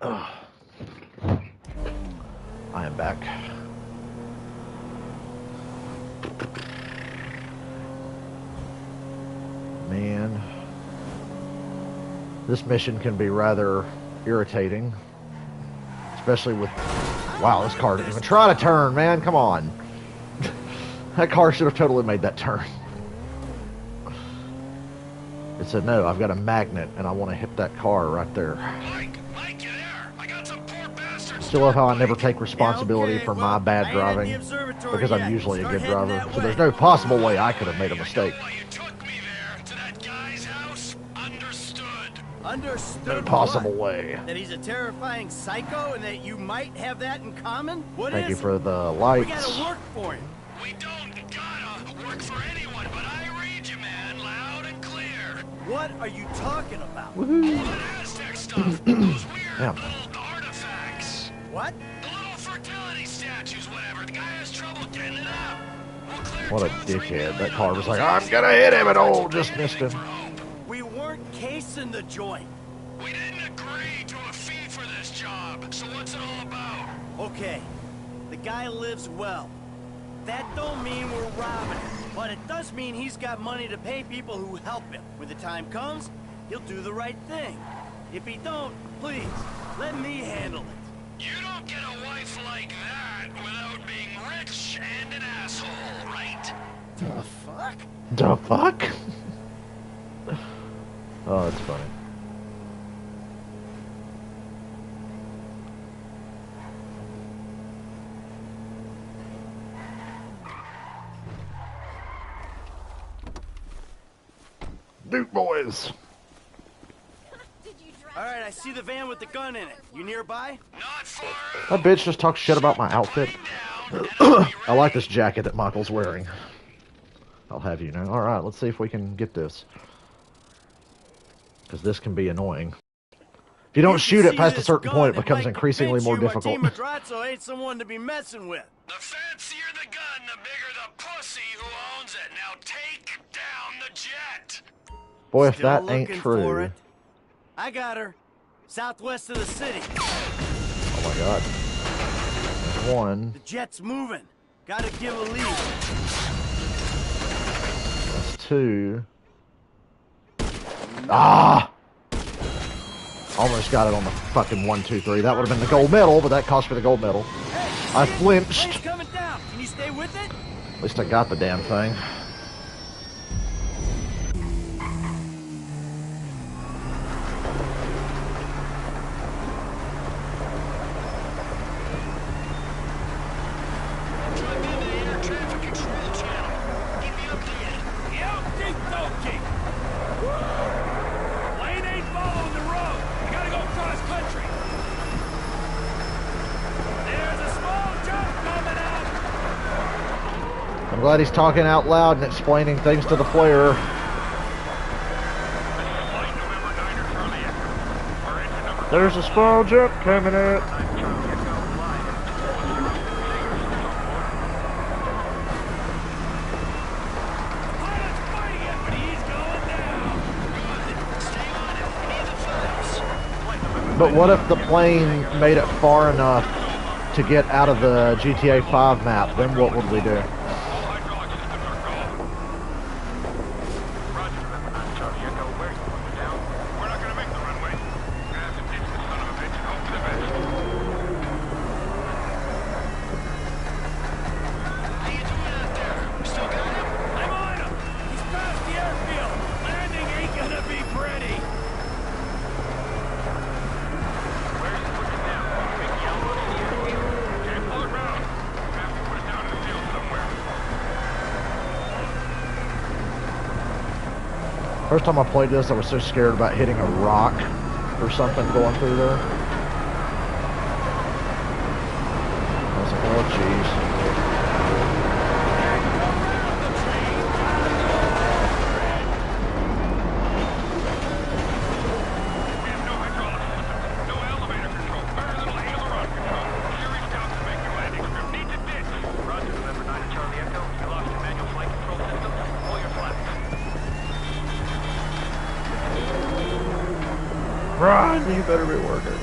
I am back. Man, this mission can be rather irritating, especially with, wow, this car didn't even try to turn, man, come on. That car should have totally made that turn. It said, no, I've got a magnet and I want to hit that car right there. Still love how I never take responsibility for my bad driving, because I'm usually a good driver, so there's no possible way I could have made a mistake. Understood. No possible way. That he's a terrifying psycho and that you might have that in common? What Thank you is for it? the lights. We gotta work for him. We don't gotta work for anyone, but I read you, man, loud and clear. What are you talking about? Woohoo. All that Aztec stuff, those weird Damn. little artifacts. What? The little fertility statues, whatever. The guy has trouble getting it up. We'll clear What a 2 or 3 dickhead. That million car of was those like, I'm gonna hit him, and oh, just missed him. We weren't casing the joint. We didn't agree to a fee for this job, so what's it all about? Okay, the guy lives well. That don't mean we're robbing him, but it does mean he's got money to pay people who help him. When the time comes, he'll do the right thing. If he don't, please, let me handle it. You don't get a wife like that without being rich and an asshole, right? The fuck? The fuck? Oh, that's funny. Duke boys. Alright, I see the van with the gun in it. You nearby? Not far. That bitch just talks shit about my outfit. I like this jacket that Michael's wearing. I'll have you know. Alright, let's see if we can get this. Because this can be annoying. If you don't shoot it past a certain point, it becomes increasingly more difficult. Martin Madrazo ain't someone to be messing with. The fancier the gun, the bigger the pussy who owns it. Now take down the jet. Boy, if Still that ain't looking for true. it. I got her. Southwest of the city. Oh my god. There's one. The jet's moving. Gotta give a lead. That's two. Ah! Almost got it on the fucking 1, 2, 3. That would have been the gold medal, but that cost me the gold medal. Hey, I flinched. plane's coming down. Can you stay with it? At least I got the damn thing. I'm glad he's talking out loud and explaining things to the player. There's a small jet coming in. But what if the plane made it far enough to get out of the GTA 5 map? Then what would we do? First time I played this, I was so scared about hitting a rock or something going through there. I was like, oh jeez. Run! You better be working.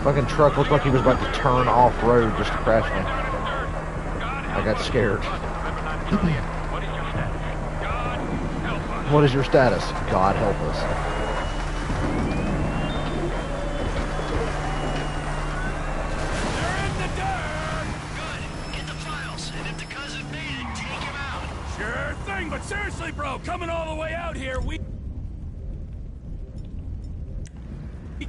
Fucking truck looked like he was about to turn off-road just to crash me. I got scared. What is your status? God help us. They're in the dirt! Good. Get the files, and if the cousin made it, take him out. Sure thing, but seriously, bro, coming all the way out here, we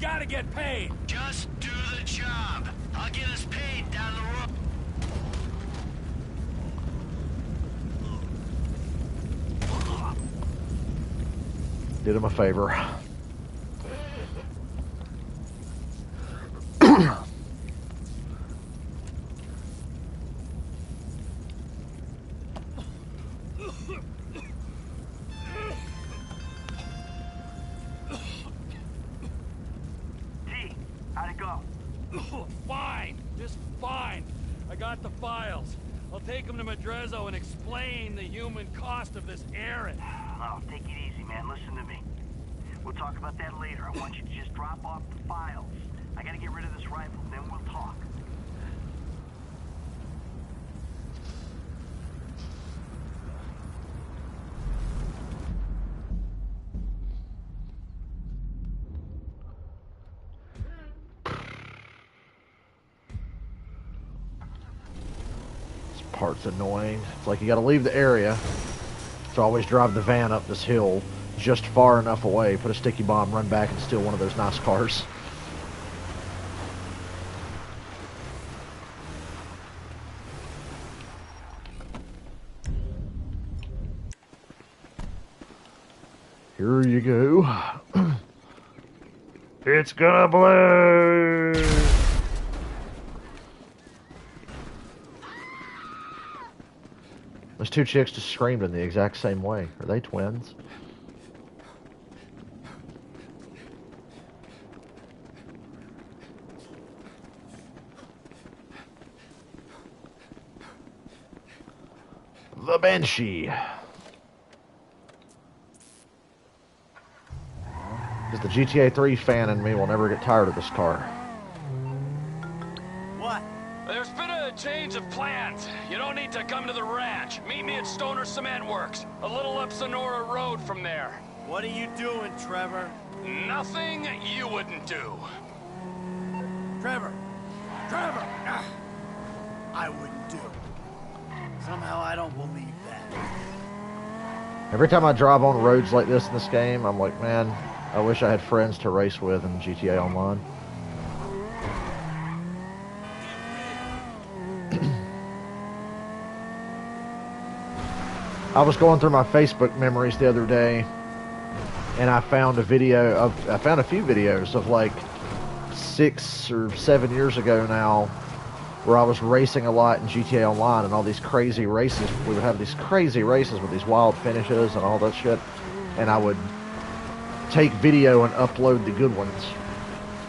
gotta get paid. Just do the job. I'll get us paid down the road. Did him a favor. How'd it go? Fine. Just fine. I got the files. I'll take them to Madrezzo and explain the human cost of this errand. Oh, take it easy, man. Listen to me. We'll talk about that later. I want you to just drop off the files. I gotta get rid of this rifle, then we'll talk. This part's annoying. It's like you gotta leave the area. So always drive the van up this hill just far enough away, put a sticky bomb, run back, and steal one of those nice cars. Here you go. It's gonna blow! Those two chicks just screamed in the exact same way. Are they twins? The Banshee. Because the GTA 3 fan in me will never get tired of this car. What? There's been a change of plans. You don't need to come to the ranch. Meet me at Stoner Cement Works, a little up Sonora Road from there. What are you doing, Trevor? Nothing you wouldn't do. Trevor! Trevor! I wouldn't do. Somehow I don't believe that. Every time I drive on roads like this in this game, I'm like, man, I wish I had friends to race with in GTA Online. I was going through my Facebook memories the other day, and I found a few videos of like 6 or 7 years ago now, where I was racing a lot in GTA Online and all these crazy races. We would have these crazy races with these wild finishes and all that shit, and I would take video and upload the good ones,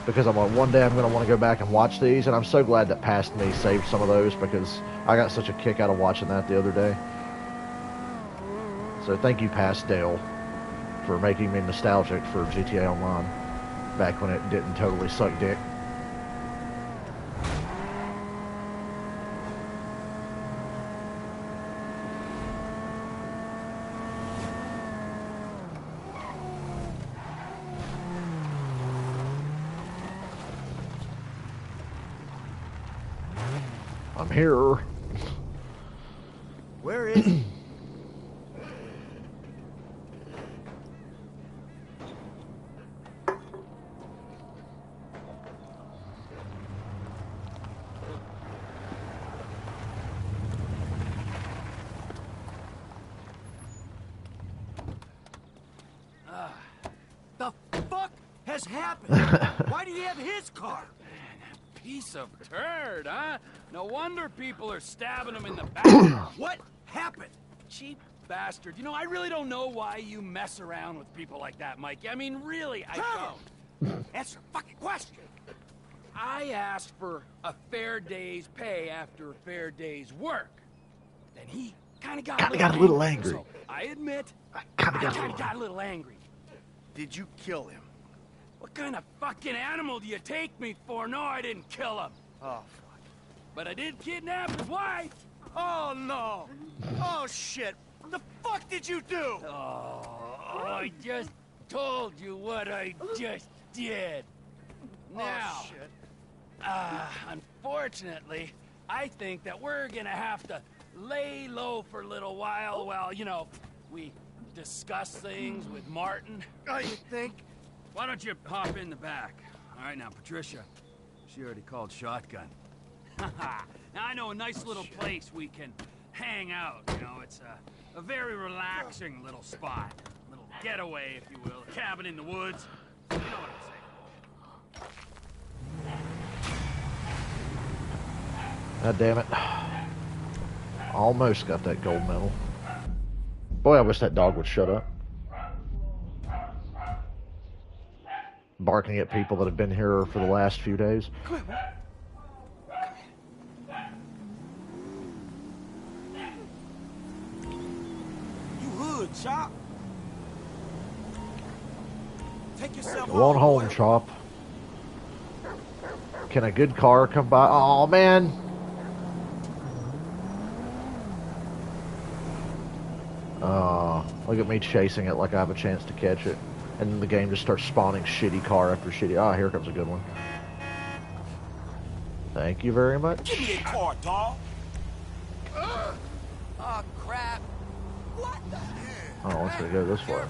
because I'm like, one day I'm going to want to go back and watch these, and I'm so glad that Past Me saved some of those, because I got such a kick out of watching that the other day. So thank you, Past Dale, for making me nostalgic for GTA Online back when it didn't totally suck dick. I'm here. Where is he? The fuck has happened? Why did he have his car? Piece of turd, huh? No wonder people are stabbing him in the back. What happened? Cheap bastard. You know, I really don't know why you mess around with people like that, Mikey. I mean, really, I don't. Answer the fucking question. I asked for a fair day's pay after a fair day's work. Then he kind of got a little angry. So I admit, I kind of got a little angry. Did you kill him? What kind of fucking animal do you take me for? No, I didn't kill him. Oh, fuck. But I did kidnap his wife. Oh, no. Oh, shit. What the fuck did you do? Oh, I just told you what I just did. Now, Oh, shit. Unfortunately, I think that we're gonna have to lay low for a little while we discuss things with Martin. Oh, you think? Why don't you hop in the back? All right, now, Patricia, she already called shotgun. Now, I know a nice little place we can hang out, it's a very relaxing little spot. A little getaway, if you will. A cabin in the woods. You know what I'm saying. God damn it. Almost got that gold medal. Boy, I wish that dog would shut up. Barking at people that have been here for the last few days. You hood, Chop. Take yourself Go on home, Chop. Can a good car come by? Oh man. Look at me chasing it like I have a chance to catch it. And then the game just starts spawning shitty car after shitty. Ah, here comes a good one. Thank you very much. Give me that car, dog. Oh, crap. What the hell? Oh, let's go this way.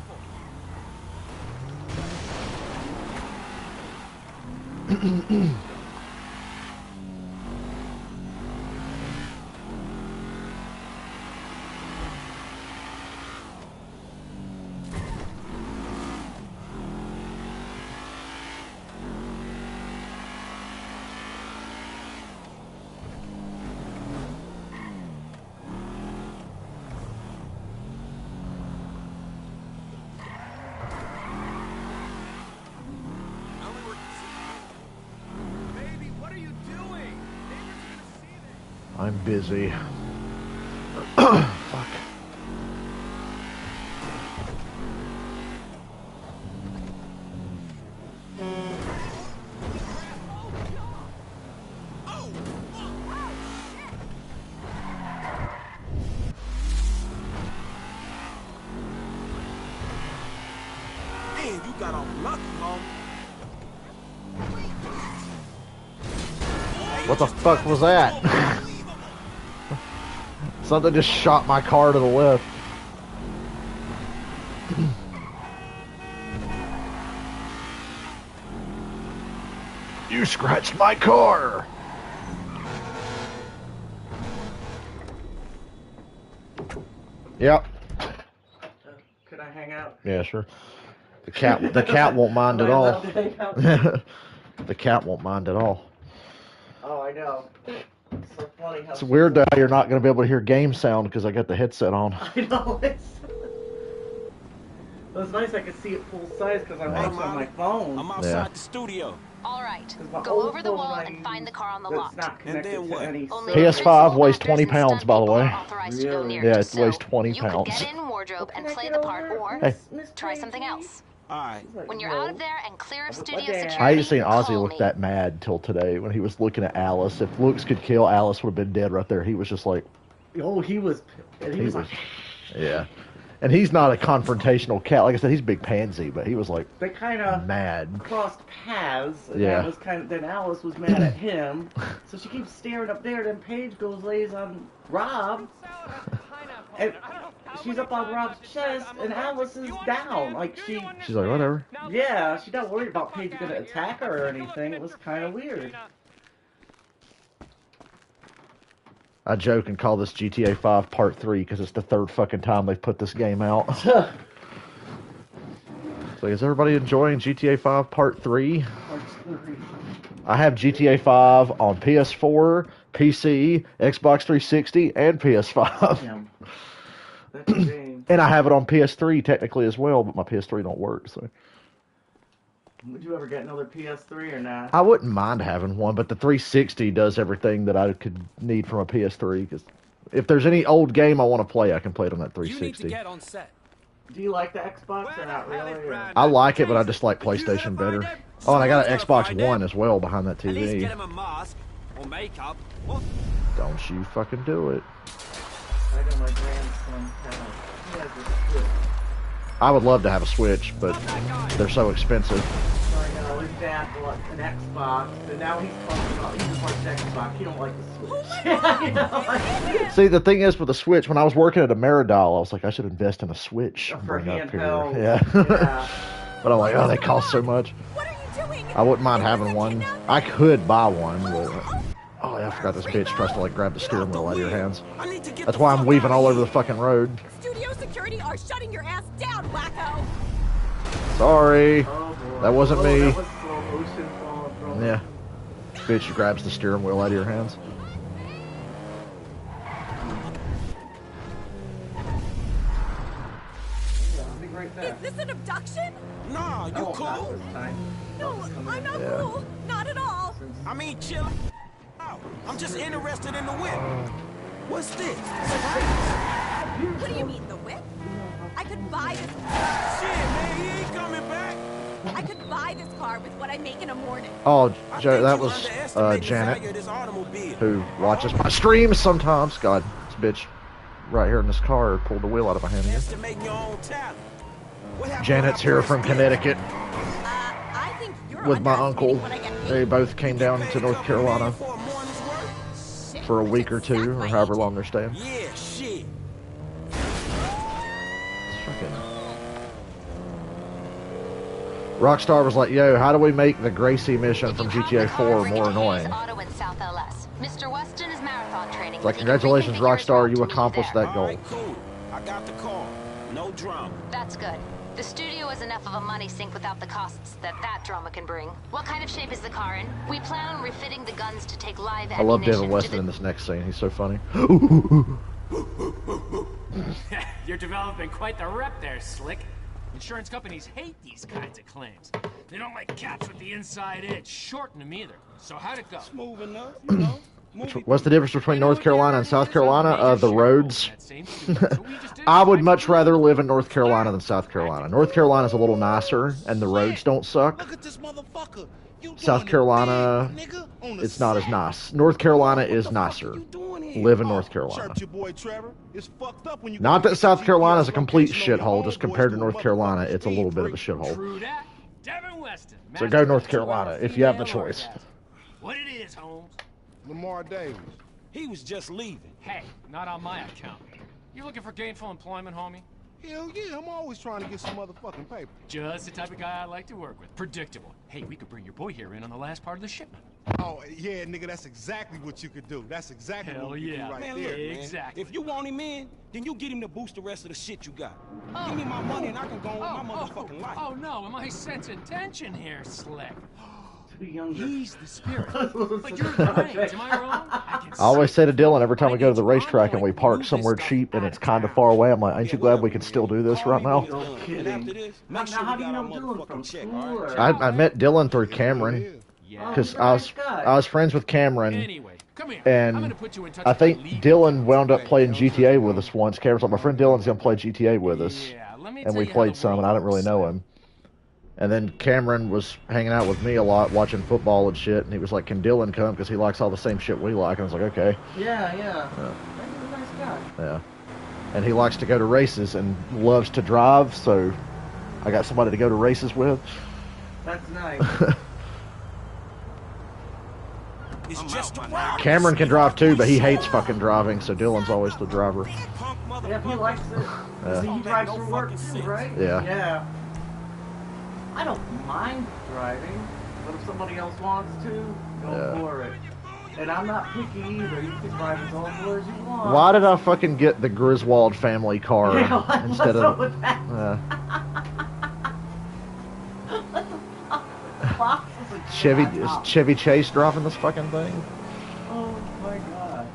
I'm busy. Fuck. Man, you got off lucky, homie. What the fuck was that? Something just shot my car to the left. You scratched my car! Yep. Could I hang out? Yeah, sure. The cat won't mind at all. The cat won't mind at all. Oh, I know. It's so funny how It's weird that you're not going to be able to hear game sound because I got the headset on. I know. It was nice I could see it full size because I watched on my phone. I'm outside the studio. All right, go over the wall and find the car on the lot. And then what? PS5 weighs 20 pounds, by the way. Really? Yeah, it weighs 20 pounds. You could get in wardrobe and play the part, or try something else. Alright. When you're out of there and clear of studio security, I ain't seen Ozzy call look me. that mad till today when he was looking at Alice. If looks could kill, Alice would have been dead right there. He was just like... Oh, he was like... Yeah. And he's not a confrontational cat. Like I said, he's a big pansy, but he was like They kind of mad. crossed paths. And Yeah. that was then Alice was mad at him. So she keeps staring up there. Then Paige lays on Rob. And she's up on Rob's chest, and Alice is down. Like She's like, whatever. Yeah, she's not worried about Paige gonna attack her or anything. It was kind of weird. I joke and call this GTA 5 Part 3 because it's the third fucking time they've put this game out. So is everybody enjoying GTA 5 Part 3? I have GTA 5 on PS4, PC, Xbox 360, and PS5. That's a game. And I have it on PS3 technically as well, but my PS3 don't work. So Would you ever get another PS3 or not? I wouldn't mind having one, but the 360 does everything that I could need from a PS3. Because if there's any old game I want to play, I can play it on that 360. You need to get on set. Do you like the Xbox or not really? Or? I like it, but I just like PlayStation better. Oh, and I got an Xbox One as well behind that At least TV. get him a mask or makeup. Don't you fucking do it. I know my grandson he has a Switch. I would love to have a Switch, but they're so expensive. So I know his dad bought an Xbox, and now he's talking about he just likes Xbox. He don't like the Switch. You know, like, See, the thing is with the Switch, when I was working at Ameridial, I was like, I should invest in a Switch. and for bring up here. handheld. Yeah. But I'm like, oh, they cost so much. I wouldn't mind having one. I could buy one, but oh yeah, I forgot this bitch tries to like grab the steering wheel out of your hands. That's why I'm weaving all over the fucking road. Studio security are shutting your ass down, wacko. Sorry, that wasn't me. That was slow motion falling from Yeah, bitch grabs the steering wheel out of your hands. Is this an abduction? Nah, you cool? No, I'm not Yeah. cool. Not at all. I mean, chill out. I'm just interested in the whip. What's this? What do you mean, the whip? I could buy this. Shit, man, he ain't coming back. I could buy this car with what I make in a morning. Oh, Joe, that was Janet, who watches my streams sometimes. God, this bitch right here in this car pulled the wheel out of my hand again. Estimate your own talent. Janet's here from Connecticut I think you're with my underestimating uncle. what I get paid. They both came down to North Carolina for a week or two, or however long they're staying. Yeah, shit. Rockstar was like, yo, how do we make the Gracie mission from GTA 4 more annoying? Auto in South LS. Mr. Weston is marathon training. It's like, congratulations, Rockstar, you accomplished that goal. Cool. I got the call. No drama. That's good. The studio is enough of a money sink without the costs that drama can bring. What kind of shape is the car in? We plan on refitting the guns to take live I love ammunition Devin to Weston the... in this next scene. He's so funny. You're developing quite the rep there, Slick. Insurance companies hate these kinds of claims. They don't like cats with the inside edge. Shorten them either. So how'd it go? Smooth enough, you know. What's the difference between North Carolina and South Carolina? The roads. I would much rather live in North Carolina than South Carolina. North Carolina's a little nicer, and the roads don't suck. South Carolina, it's not as nice. North Carolina is nicer. Live in North Carolina. Not that South Carolina is a complete shithole, just compared to North Carolina, it's a little bit of a shithole. So go North Carolina if you have the choice. What it is, Holmes? Lamar Davis. He was just leaving. Hey, not on my account. You looking for gainful employment, homie? Hell yeah, I'm always trying to get some motherfucking paper. Just the type of guy I like to work with. Predictable. Hey, we could bring your boy here in on the last part of the shipment. Oh, yeah, nigga, that's exactly what you could do. That's exactly Hell what you yeah. do right Man, there. look, man. Exactly. If you want him in, then you get him to boost the rest of the shit you got. Give me my money and I can go on with my motherfucking life. Oh no, am I sensing tension here, Slick? Young. He's the spirit. But you're the brains, am I wrong? I always say to Dylan every time we go to the racetrack and we park somewhere cheap and it's kind of far away, I'm like, ain't you glad we can still do this right now? No kidding. Now, how do you know Dylan from school? Or? I met Dylan through Cameron because I was friends with Cameron, and I think Dylan wound up playing GTA with us once. Cameron's like, my friend Dylan's gonna play GTA with us, and we played some, and I didn't really know him. And then Cameron was hanging out with me a lot, watching football and shit, and he was like, can Dylan come? Because he likes all the same shit we like. And I was like, okay. Yeah. He's a nice guy. Yeah. And he likes to go to races and loves to drive, so I got somebody to go to races with. That's nice. It's just Cameron can drive too, but he hates fucking driving, so Dylan's always the driver. Yeah, he likes it. Yeah. He drives for work too, right? Yeah. Yeah. I don't mind driving, but if somebody else wants to, go for it. And I'm not picky either. You can drive as old as you want. Why did I fucking get the Griswold family car instead of... What the fuck? Is Chevy Chase driving this fucking thing? Oh my god.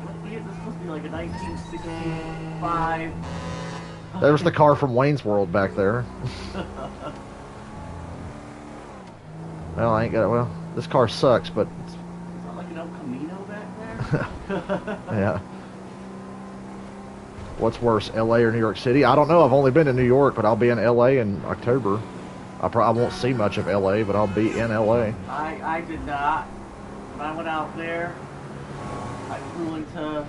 What year? This must be like a 1965. There's the car from Wayne's World back there. Well, I ain't got it. Well, this car sucks, but... Is that like an El Camino back there? Yeah. What's worse, L.A. or New York City? I don't know. I've only been to New York, but I'll be in L.A. in October. I won't see much of L.A., but I'll be in L.A. I did not. When I went out there, I flew into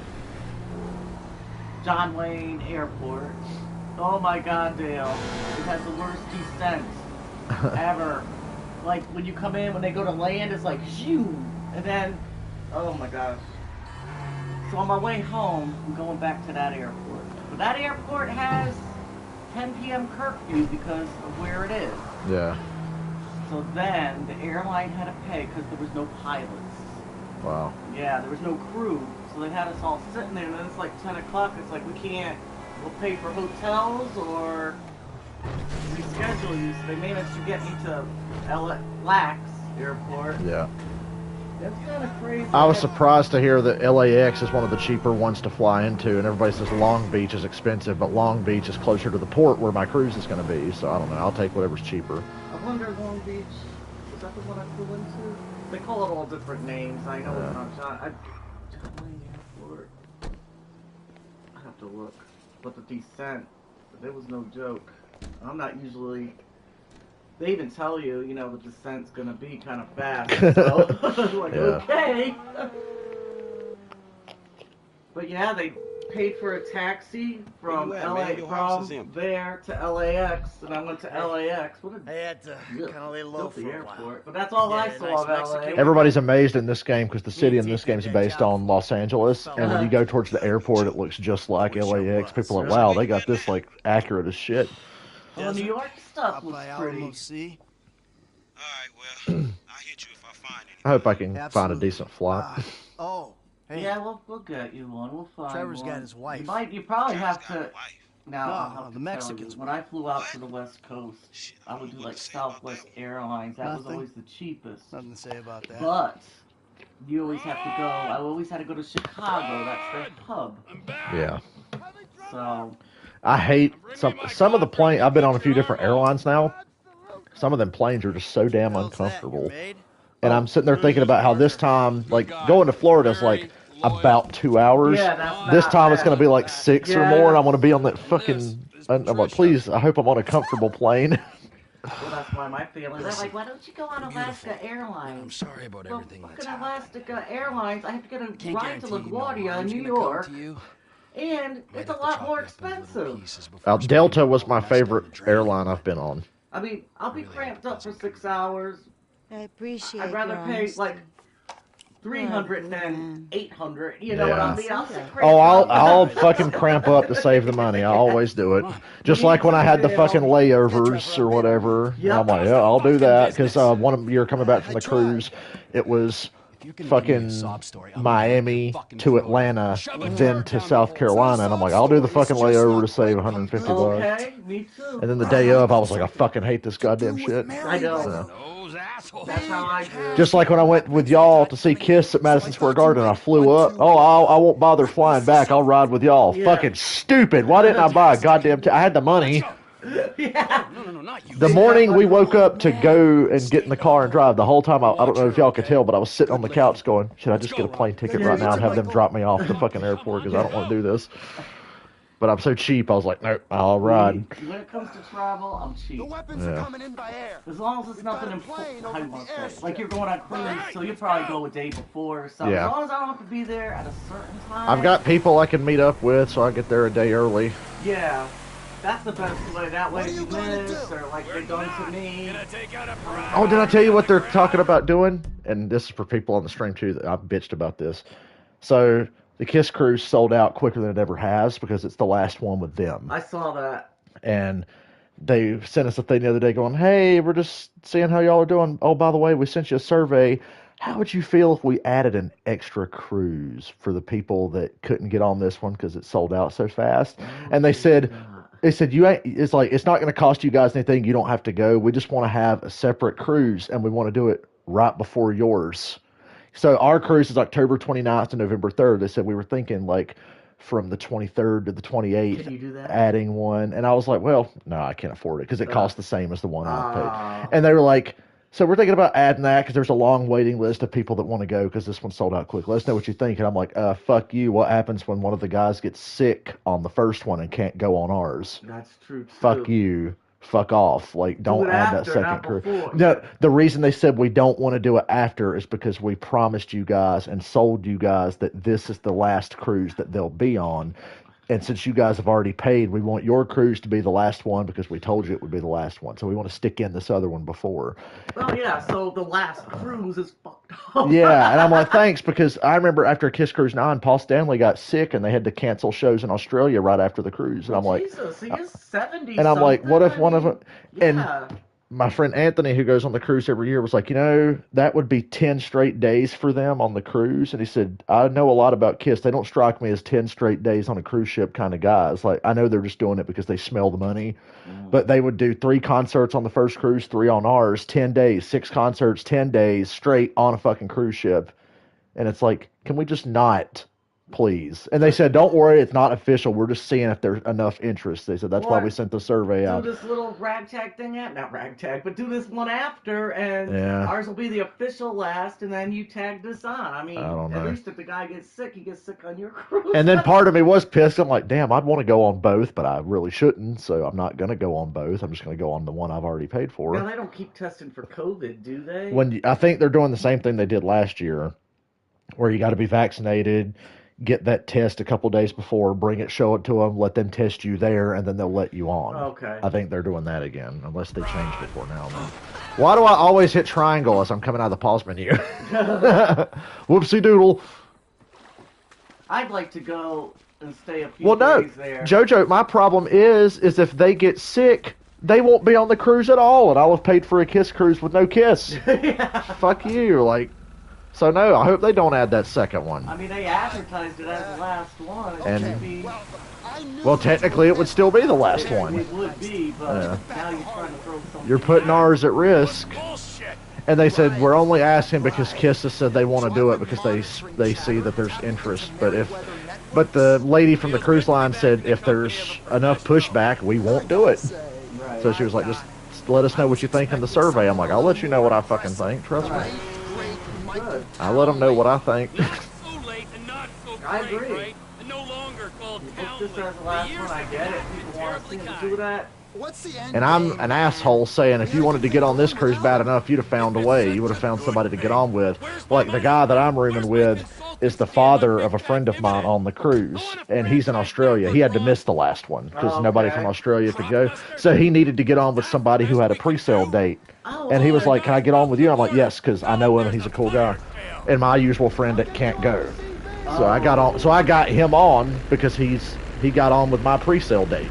John Wayne Airport. Oh my god, Dale. It has the worst descent ever. Like, when you come in, when they go to land, it's like, shoo! And then, oh my gosh. So on my way home, I'm going back to that airport. But that airport has 10 p.m. curfew because of where it is. Yeah. So then, the airline had to pay because there was no pilots. Wow. Yeah, there was no crew. So they had us all sitting there, and then it's like 10 o'clock. It's like, we'll pay for hotels or reschedule you. So they managed to get me to LAX airport. Yeah. That's kind of crazy. I was surprised to hear that LAX is one of the cheaper ones to fly into, and everybody says Long Beach is expensive, but Long Beach is closer to the port where my cruise is going to be, so I don't know. I'll take whatever's cheaper. I wonder, Long Beach, is that the one I flew into? They call it all different names. I know it's not John Wayne Airport. I have to look. But the descent, there was no joke. I'm not usually... They even tell you, the descent's gonna be kind of fast. So, like, okay. But yeah, they paid for a taxi from there to LAX, and I went to LAX. I had to kind of lay low for a while. But that's all I saw of LA. Everybody's amazed in this game because the city in this game is based on Los Angeles, and when you go towards the airport, it looks just like LAX. People are like, wow, they got this like accurate as shit. Well, New York stuff was pretty. I hope I can find a decent flight. Hey. Yeah, we'll get you one. We'll find Trevor's one. got his wife. You probably have to. Now, I'll have the to Mexicans. tell you, when I flew out to the West Coast, I would do like Southwest Airlines. That was always the cheapest. Nothing to say about that. But you always have to go. I always had to go to Chicago. That's their hub. Yeah. So. I hate some of the plane. I've been on a few different airlines now. Some of them planes are just so damn uncomfortable. And I'm sitting there thinking about how this time, like, going to Florida is like about 2 hours. Yeah, this time it's going to be like 6 or more, and I want to be on that fucking... I'm like, please, I hope I'm on a comfortable plane. Well, that's why my family, they're like, why don't you go on Alaska Airlines? I'm sorry about everything that's fucking Alaska Airlines, I have to get a ride to LaGuardia in New York. And it's a lot more expensive. Delta was my favorite airline I've been on. I mean, I'll be cramped up for 6 hours. I appreciate I'd rather your pay honesty. like 300 than 800. You know what I mean? I'll sit cramped Oh, up. I'll fucking cramp up to save the money. I always do it. Just like when I had the fucking layovers or whatever. I'm like, yeah, I'll do that because one year coming back from the cruise, it was fucking Miami to Atlanta, then to South Carolina, and I'm like, I'll do the fucking layover to save 150 bucks. Okay, me too. And then the day of, I was like, I fucking hate this goddamn shit. I know. So. That's how I do. Just like when I went with y'all to see Kiss at Madison Square Garden, I flew up. Oh, I won't bother flying back. I'll ride with y'all. Yeah. Fucking stupid. Why didn't I buy a goddamn I had the money. Yeah. The morning we woke up to go and get in the car and drive, the whole time, I don't know if y'all could tell, but I was sitting on the couch going, should I just get a plane ticket right now and have them drop me off the fucking airport because I don't want to do this. But I'm so cheap, I was like, nope, I'll ride. When it comes to travel, I'm cheap. As long as it's nothing important. Like you're going on cruise, so you probably go a day before or something. Yeah. As long as I don't have to be there at a certain time. I've got people I can meet up with, so I get there a day early. Yeah. That's the best way. That way you miss, or like they done to me. Oh, did I tell you what they're talking about doing? And this is for people on the stream too that I've bitched about this. So the Kiss Cruise sold out quicker than it ever has because it's the last one with them. I saw that. And they sent us a thing the other day going, hey, we're just seeing how y'all are doing. Oh, by the way, we sent you a survey. How would you feel if we added an extra cruise for the people that couldn't get on this one because it sold out so fast? And they said, it's like, it's not going to cost you guys anything. You don't have to go. We just want to have a separate cruise and we want to do it right before yours. So our cruise is October 29th to November 3rd. They said we were thinking like from the 23rd to the 28th, Can you do that? adding one. And I was like, well, no, I can't afford it because it costs the same as the one I paid. And they were like, So we're thinking about adding that because there's a long waiting list of people that want to go because this one sold out quick. Let us know what you think. And I'm like, fuck you. What happens when one of the guys gets sick on the first one and can't go on ours? That's true, too. Fuck you. Fuck off. Like, don't add that second crew. Before. No, the reason they said we don't want to do it after is because we promised you guys and sold you guys that this is the last cruise that they'll be on. And since you guys have already paid, we want your cruise to be the last one because we told you it would be the last one. So we want to stick in this other one before. Well, yeah, so the last cruise is fucked up. Yeah, and I'm like, thanks, because I remember after Kiss Cruise 9, Paul Stanley got sick and they had to cancel shows in Australia right after the cruise. And I'm like, Jesus, he is 70. And I'm like, what if one of them... Yeah. And my friend Anthony, who goes on the cruise every year, was like, that would be 10 straight days for them on the cruise. And he said, I know a lot about Kiss. They don't strike me as 10 straight days on a cruise ship kind of guys. Like, I know they're just doing it because they smell the money. But they would do 3 concerts on the first cruise, 3 on ours, 10 days, 6 concerts, 10 days straight on a fucking cruise ship. And it's like, can we just not... Please. And they said, don't worry, it's not official. We're just seeing if there's enough interest. They said, that's why we sent the survey out. Do this little ragtag thing not ragtag, but do this one after, and ours will be the official last, and then you tag this on. I mean, I don't know. At least if the guy gets sick, he gets sick on your cruise. And then part of me was pissed. I'm like, damn, I'd want to go on both, but I really shouldn't, so I'm not going to go on both. I'm just going to go on the one I've already paid for. Now, they don't keep testing for COVID, do they? I think they're doing the same thing they did last year, where you got to be vaccinated, get that test a couple days before, bring it, show it to them, let them test you there, and then they'll let you on. Okay. I think they're doing that again, unless they changed it for now. Man. Why do I always hit triangle as I'm coming out of the pause menu? Whoopsie doodle. I'd like to go and stay a few days there. Jojo, my problem is if they get sick, they won't be on the cruise at all, and I'll have paid for a Kiss cruise with no Kiss. Fuck you, like... So, no, I hope they don't add that second one. I mean, they advertised it as the last one. It should be... Well, technically, it would still be the last one. It would be, but now you're trying to throw something... You're putting ours at risk. And they said, we're only asking because Kiss has said they want to do it because they see that there's interest. But the lady from the cruise line said, if there's enough pushback, we won't do it. So she was like, just let us know what you think in the survey. I'm like, I'll let you know what I fucking think. Trust me. I let them know what I think. I agree. No longer called this as the last one. I get it. People want to see them do that. And I'm an asshole saying if you wanted to get on this cruise bad enough, you'd have found a way. You would have found somebody to get on with. Like the guy that I'm rooming with is the father of a friend of mine on the cruise, and he's in Australia. He had to miss the last one because nobody from Australia could go. So he needed to get on with somebody who had a pre-sale date. And he was like, can I get on with you? I'm like, yes, because I know him and he's a cool guy. And my usual friend that can't go. So I got on. So I got him on because he got on with my pre-sale date.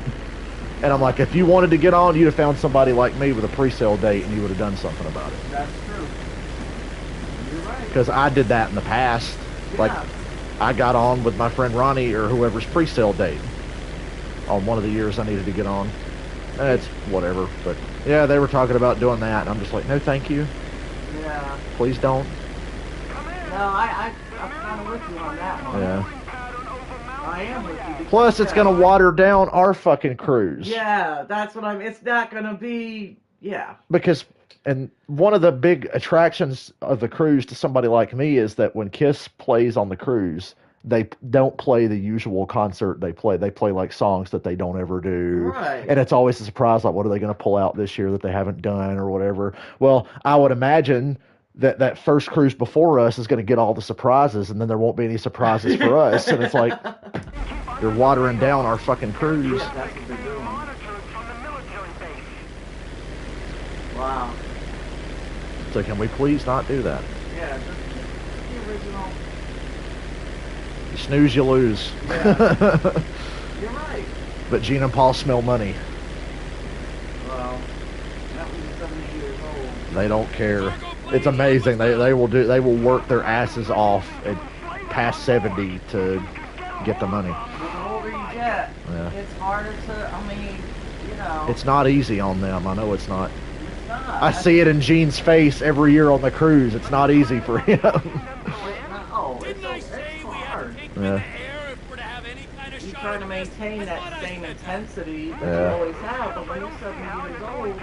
And I'm like, if you wanted to get on, you'd have found somebody like me with a pre-sale date and you would have done something about it. That's true. You're right. Because I did that in the past. Yeah. Like, I got on with my friend Ronnie or whoever's pre-sale date on one of the years I needed to get on. It's whatever. But, yeah, they were talking about doing that. And I'm just like, no, thank you. Yeah. Please don't. No, I'm kind of with you on that one. Yeah. I am with you. Plus, it's going to water down our fucking cruise. Yeah, that's what it's not going to be, Because, and one of the big attractions of the cruise to somebody like me is that when Kiss plays on the cruise, they don't play the usual concert they play. They play, like, songs that they don't ever do. Right. And it's always a surprise, like, what are they going to pull out this year that they haven't done or whatever. Well, I would imagine that first cruise before us is going to get all the surprises, and then there won't be any surprises for us. And it's like, you're watering down our fucking cruise. Yeah, that's what they're doing. Wow. So can we please not do that? Yeah, just the original. You snooze, you lose. Yeah. You're right. But Gene and Paul smell money. Well, that was 70 years old. They don't care. It's amazing. They will work their asses off at past 70 to get the money. The older you get, it's harder to, It's not easy on them. I know it's not. It's not. I see it in Gene's face every year on the cruise. It's not easy for him. It's hard. Yeah. You try to maintain that same intensity that you Yeah. always have, but when you're 70 years old,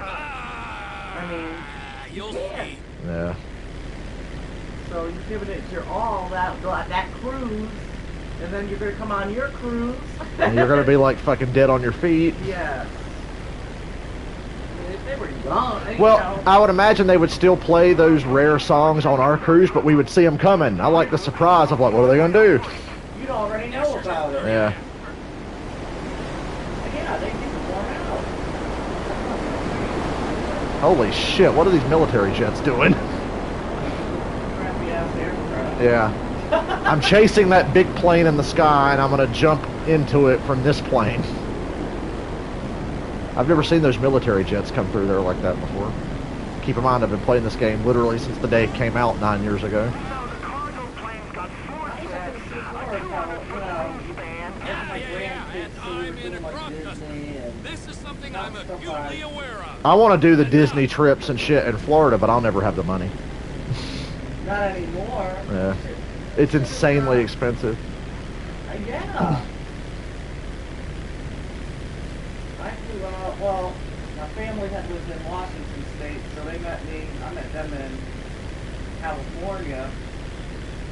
you'll see. Yeah. So you're giving it your all, that cruise, and then you're gonna come on your cruise. And you're gonna be like fucking dead on your feet. Yeah. If they were young, Well, you know. I would imagine they would still play those rare songs on our cruise, but we would see them coming. I like the surprise of like, what are they gonna do? You'd already know about it. Yeah. Yeah, they need to warm out. Holy shit, what are these military jets doing? Crappy ass aircraft. Yeah. I'm chasing that big plane in the sky, and I'm gonna jump into it from this plane. I've never seen those military jets come through there like that before. Keep in mind, I've been playing this game literally since the day it came out 9 years ago. This is something I'm acutely aware of. I want to do the Disney trips and shit in Florida, but I'll never have the money. Not anymore. Yeah. It's insanely expensive. Yeah. I flew well, my family had lived in Washington State, so they met me. I met them in California,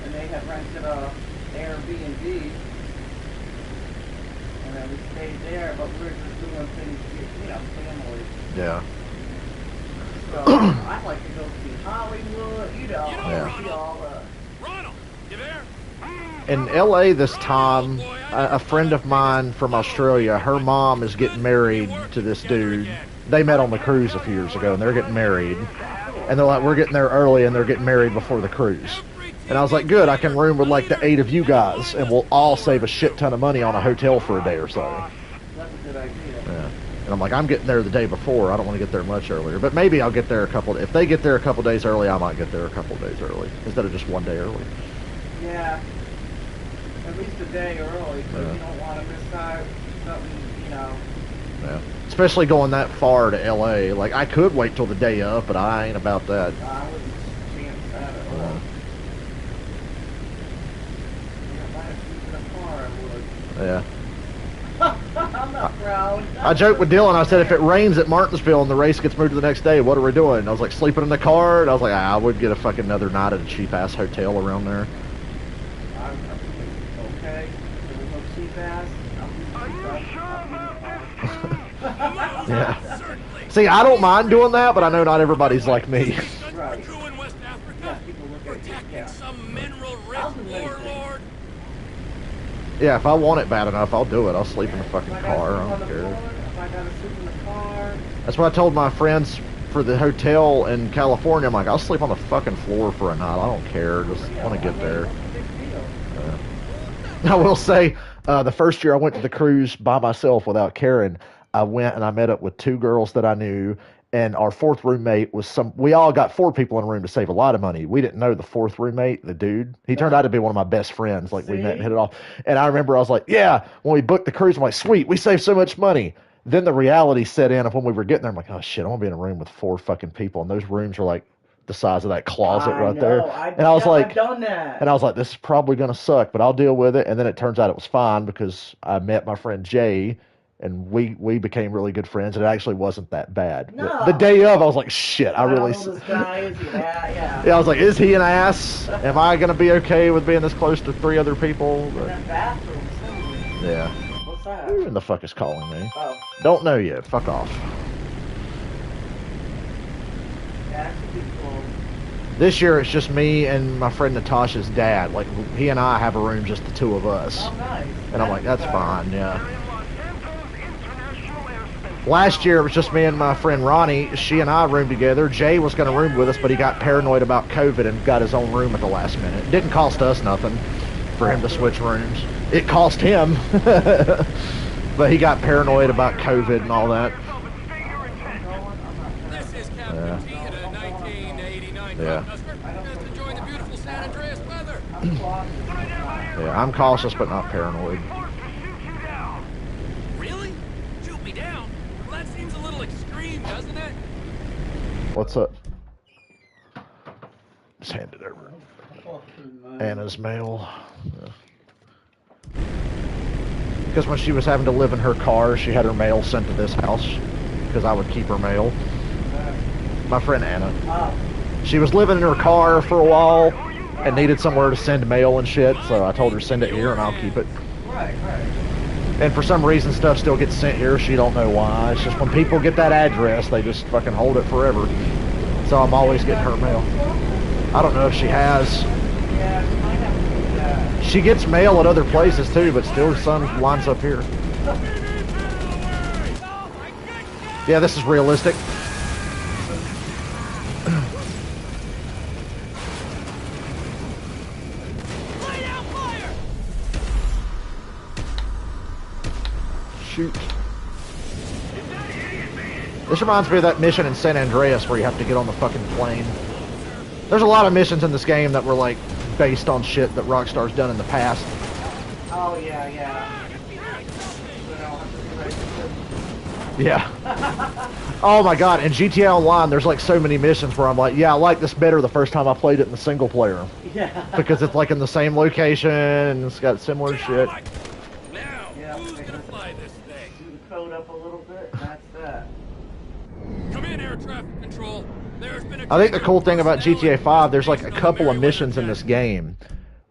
and they had rented a Airbnb, and then we stayed there, but we were just doing things, you know, family. Yeah. So I'd like to go see Hollywood, you know, Yeah. see all the... Ronald, you there? In LA this time, a friend of mine from Australia, her mom is getting married to this dude. They met on the cruise a few years ago, and they're getting married. And they're like, we're getting there early, and they're getting married before the cruise. And I was like, good, I can room with like the 8 of you guys, and we'll all save a shit ton of money on a hotel for a day or so. That's a good idea. Yeah. And I'm like, I'm getting there the day before. I don't want to get there much earlier. But maybe I'll get there if they get there a couple days early, I might get there a couple days early, instead of just 1 day early. Yeah. At least a day early, because Yeah. you don't want to miss out something, you know. Yeah. Especially going that far to LA. Like, I could wait till the day up, but I ain't about that. I wouldn't chance that at all. If I had to sleep in a car, I would. Yeah. I'm not proud. I joked with Dylan. I said, if it rains at Martinsville and the race gets moved to the next day, what are we doing? And I was like, sleeping in the car. And I was like, I would get a fucking another night at a cheap-ass hotel around there. I'm okay. There was no cheap ass. Yeah. See, I don't mind doing that, but I know not everybody's like me. Right. Crew in West Africa? Yeah, people look at Protecting some mineral-rich warlord? Yeah, if I want it bad enough, I'll do it. I'll sleep in the fucking car. I don't care. If I gotta sleep in the car. That's what I told my friends for the hotel in California. I'm like, I'll sleep on the fucking floor for a night. I don't care. Just want to get there. I will say, the first year I went to the cruise by myself without Karen, I went and I met up with 2 girls that I knew, and our 4th roommate was we all got 4 people in a room to save a lot of money. We didn't know the 4th roommate, the dude. He turned out to be one of my best friends. Like, we met and hit it off. And I remember I was like, yeah, when we booked the cruise, I'm like, sweet, we saved so much money. Then the reality set in of when we were getting there. I'm like, oh shit, I'm gonna be in a room with 4 fucking people, and those rooms are like the size of that closet right there. And I was like, I've done that. and I was like, this is probably gonna suck, but I'll deal with it. And then it turns out it was fine because I met my friend Jay, and we became really good friends. And it actually wasn't that bad. No. The day of, I was like, shit, I really. This guy is, yeah. Yeah, I was like, is he an ass? Am I gonna be okay with being this close to 3 other people? But, That bathroom too. yeah. What's that? Who in the fuck is calling me? Oh. Don't know yet. Fuck off. Yeah, that could be cool. This year it's just me and my friend Natasha's dad. Like, he and I have a room, just the 2 of us. Oh, nice. And I'm like, that's fine, yeah. Last year it was just me and my friend Ronnie. She and I roomed together. Jay was going to room with us, but he got paranoid about COVID and got his own room at the last minute. It didn't cost us nothing for him to switch rooms. It cost him. But he got paranoid about COVID and all that. This is Captain T in a 1989 Yeah. Duster. Just enjoying the beautiful San Andreas weather. Yeah, I'm cautious but not paranoid. Really? Shoot me down? Well, that seems a little extreme, doesn't it? What's up? Just hand it over. Anna's mail. Because when she was having to live in her car, she had her mail sent to this house because I would keep her mail. My friend Anna. Oh. She was living in her car for a while and needed somewhere to send mail and shit, so I told her send it here and I'll keep it. Right. And for some reason stuff still gets sent here, she don't know why. It's just when people get that address, they just fucking hold it forever. So I'm always getting her mail. I don't know if she has. Yeah, she might have to do that. She gets mail at other places too, but still some lines up here. Yeah, this is realistic. Shoot. This reminds me of that mission in San Andreas where you have to get on the fucking plane. There's a lot of missions in this game that were like based on shit that Rockstar's done in the past. Oh, yeah. Yeah. Oh my god, in GTA Online there's like so many missions where I'm like, yeah, I like this better the first time I played it in the single player. Yeah. Because it's like in the same location and it's got similar shit. Yeah, who's gonna fly this thing? You code up a little bit, and that's that. Come in, air traffic control. There's been a I think the cool thing about GTA 5, there's like a couple of missions in this game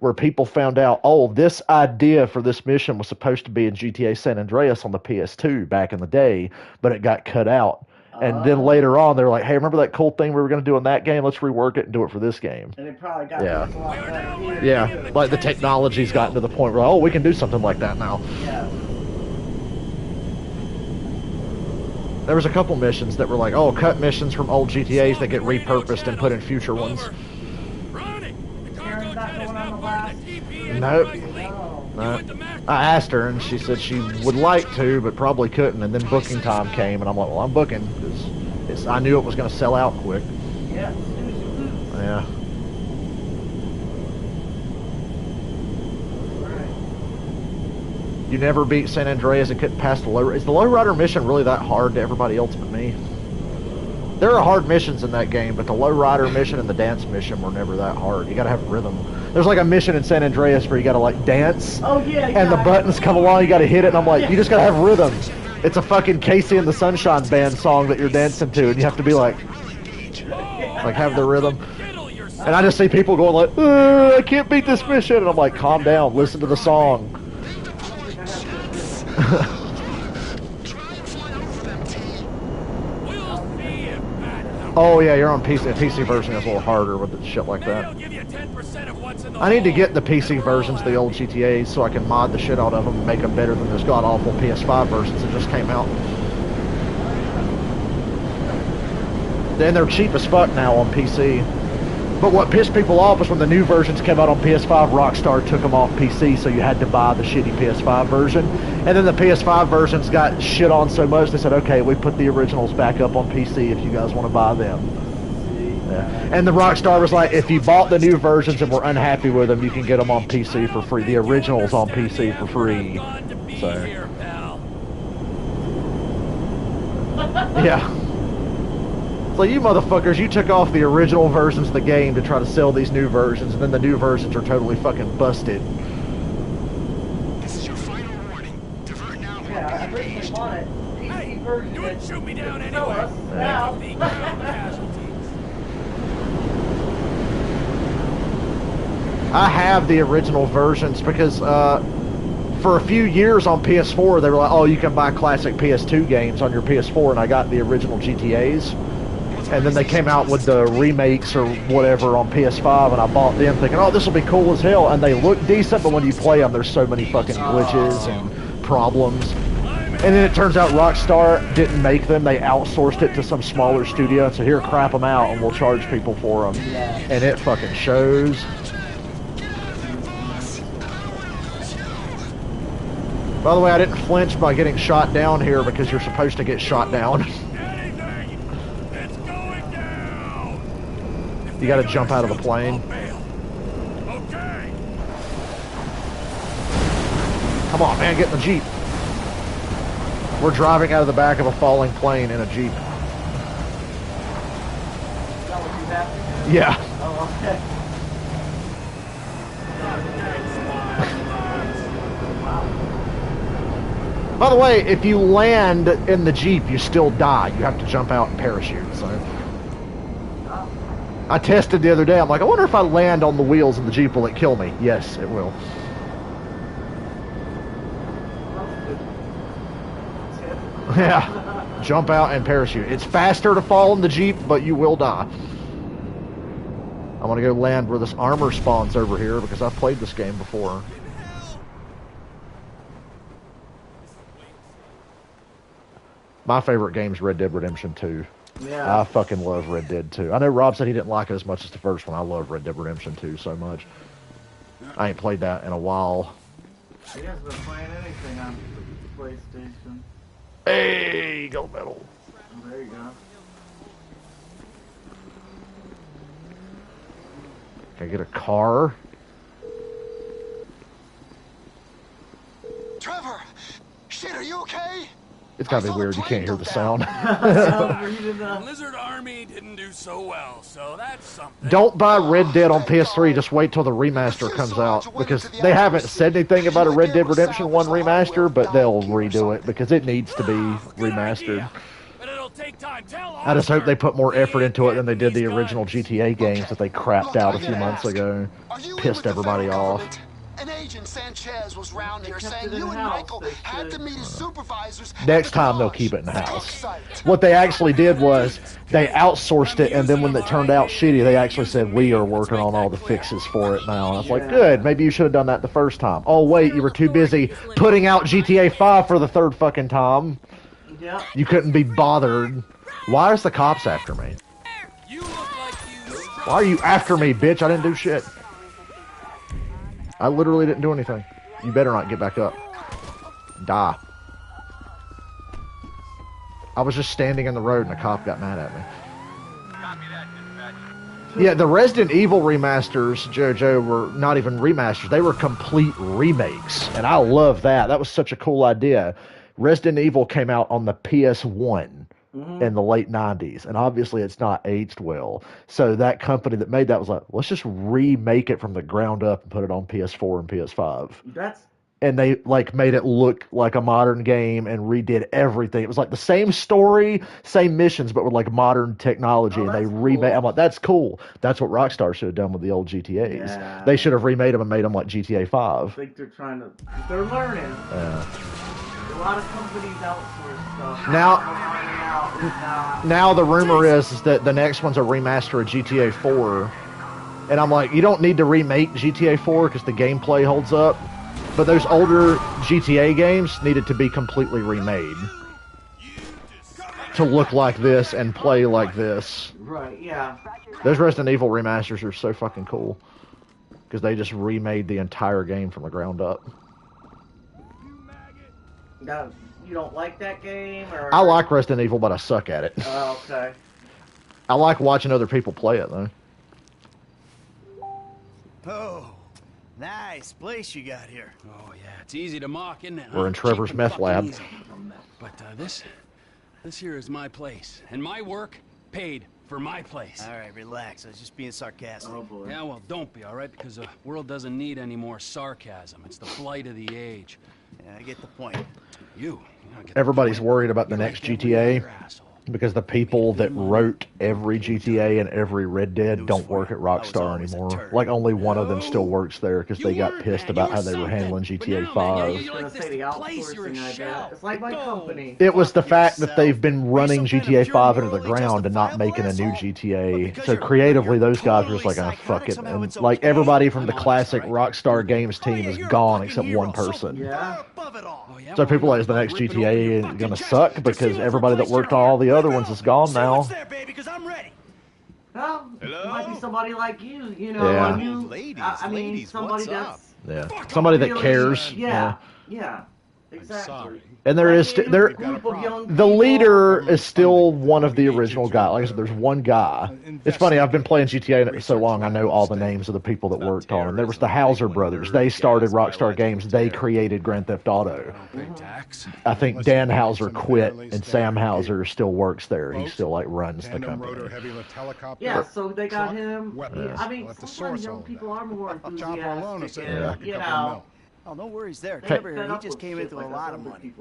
where people found out, oh, this idea for this mission was supposed to be in GTA San Andreas on the PS2 back in the day, but it got cut out. And then later on, they're like, hey, remember that cool thing we were going to do in that game? Let's rework it and do it for this game. And it probably got Yeah. a lot better here. Yeah, like the technology's gotten to the point where, oh, we can do something like that now. Yeah. There was a couple missions that were like, oh, cut missions from old GTAs that get repurposed and put in future ones. Nope. No. I asked her and she said she would like to, but probably couldn't. And then booking time came, and I'm like, well, I'm booking because I knew it was going to sell out quick. Yeah. Yeah. You never beat San Andreas and couldn't pass the low. Is the lowrider mission really that hard to everybody else but me? There are hard missions in that game, but the lowrider mission and the dance mission were never that hard. You gotta have rhythm. There's like a mission in San Andreas where you gotta like dance. Oh yeah. And the buttons come along, you gotta hit it, and I'm like, you just gotta have rhythm. It's a fucking Casey and the Sunshine Band song that you're dancing to, and you have to be like have the rhythm. And I just see people going like, I can't beat this mission, and I'm like, calm down, listen to the song. Oh yeah, you're on PC. The PC version is a little harder with shit like that. I need to get the PC versions of the old GTAs so I can mod the shit out of them and make them better than those god-awful PS5 versions that just came out. And they're cheap as fuck now on PC. But what pissed people off was when the new versions came out on PS5, Rockstar took them off PC, so you had to buy the shitty PS5 version. And then the PS5 versions got shit on so much, they said, okay, we put the originals back up on PC if you guys want to buy them. Yeah. And the Rockstar was like, if you bought the new versions and were unhappy with them, you can get them on PC for free. The originals on PC for free. So. Yeah. So you motherfuckers, you took off the original versions of the game to try to sell these new versions, and then the new versions are totally fucking busted. This is your final warning. Divert now. Yeah, I originally wanted PC version. You would shoot me down anyway. I have the original versions because for a few years on PS4 they were like, oh, you can buy classic PS2 games on your PS4, and I got the original GTAs. And then they came out with the remakes or whatever on PS5, and I bought them thinking, oh, this will be cool as hell. And they look decent, but when you play them, there's so many fucking glitches and problems. And then it turns out Rockstar didn't make them. They outsourced it to some smaller studio. And so here, crap them out, and we'll charge people for them. And it fucking shows. By the way, I didn't flinch by getting shot down here because you're supposed to get shot down. You gotta jump out of the plane. Come on, man, get in the Jeep. We're driving out of the back of a falling plane in a Jeep. Is that what you have to do? Yeah. Oh, okay. By the way, if you land in the Jeep, you still die. You have to jump out and parachute, so... I tested the other day. I'm like, I wonder if I land on the wheels of the Jeep, will it kill me? Yes, it will. Yeah. Jump out and parachute. It's faster to fall in the Jeep, but you will die. I want to go land where this armor spawns over here because I've played this game before. My favorite game is Red Dead Redemption 2. Yeah. I fucking love Red Dead 2. I know Rob said he didn't like it as much as the first one. I love Red Dead Redemption 2 so much. I ain't played that in a while. He hasn't been playing anything on PlayStation. Hey, gold medal. Oh, there you go. Can I get a car? Trevor! Shit, are you okay? It's gotta be weird. You can't hear the sound. Lizard Army didn't do so well, so that's something. Don't buy Red Dead on PS3. Just wait till the remaster comes out because they haven't said anything about a Red Dead Redemption 1 remaster, but they'll redo it because it needs to be remastered. I just hope they put more effort into it than they did the original GTA games that they crapped out a few months ago. Pissed everybody off. An agent Sanchez was round here saying you and Michael had to meet his supervisors. Next time they'll keep it in the house. What they actually did was they outsourced it, and then when it turned out shitty, they actually said, we are working on all the fixes for it now. And I was like, good, maybe you should have done that the first time. Oh wait, you were too busy putting out GTA 5 for the third fucking time. Yep. You couldn't be bothered. Why is the cops after me? Why are you after me, bitch? I didn't do shit. I literally didn't do anything. You better not get back up. Die. I was just standing in the road and a cop got mad at me. Yeah, the Resident Evil remasters, JoJo, were not even remasters. They were complete remakes. And I love that. That was such a cool idea. Resident Evil came out on the PS1 in the late 90s. And obviously it's not aged well. So that company that made that was like, let's just remake it from the ground up and put it on PS4 and PS5. And they like made it look like a modern game and redid everything. It was like the same story, same missions, but with like modern technology. And they remade. I'm like, that's cool. That's what Rockstar should have done with the old GTAs. Yeah. They should have remade them and made them like GTA 5. I think they're trying to. They're learning. A lot of companies outsource stuff. Now the rumor is that the next one's a remaster of GTA 4. And I'm like, you don't need to remake GTA 4 because the gameplay holds up. But those older GTA games needed to be completely remade. To look like this and play like this. Right, yeah. Those Resident Evil remasters are so fucking cool. Because they just remade the entire game from the ground up. Now, you don't like that game? Or? I like Resident Evil, but I suck at it. Oh, okay. I like watching other people play it, though. Oh, nice place you got here. Oh, yeah, it's easy to mock, isn't it? We're in Trevor's meth lab. But this here is my place, and my work paid for my place. All right, relax. I was just being sarcastic. Oh, boy. Yeah, well, don't be, all right? Because the world doesn't need any more sarcasm. It's the blight of the age. Yeah, I get the point. Everybody's worried about the next GTA because the people that wrote every GTA and every Red Dead don't work at Rockstar anymore. Like, only one of them still works there because they got pissed about how they were handling GTA 5. I was going to say the outsourcing idea. It's like my company. It was the fact that they've been running GTA 5 into the ground and not making a new GTA. So creatively, those guys were just like, oh, fuck it. And like everybody from the classic Rockstar Games team is gone except one person. Yeah. So people are like, is the next GTA going to suck because everybody that worked on all the other ones is gone now? Well, it might be somebody like you, you know. Yeah. I mean, somebody that's... Yeah. Somebody that cares. Yeah. Exactly. And there is the leader is still one of the original guys. Like I said, there's one guy. It's funny, I've been playing GTA so long, I know all the names of the people that worked on. There was the Hauser brothers. They started Rockstar Games. They created Grand Theft Auto. I think Dan Hauser quit, and Sam Hauser still works there. He still like runs the company. Yeah, so they got him. I mean, sometimes young people are more enthusiastic. You know. Oh, no worries there. Trevor here, he just came into a lot of money.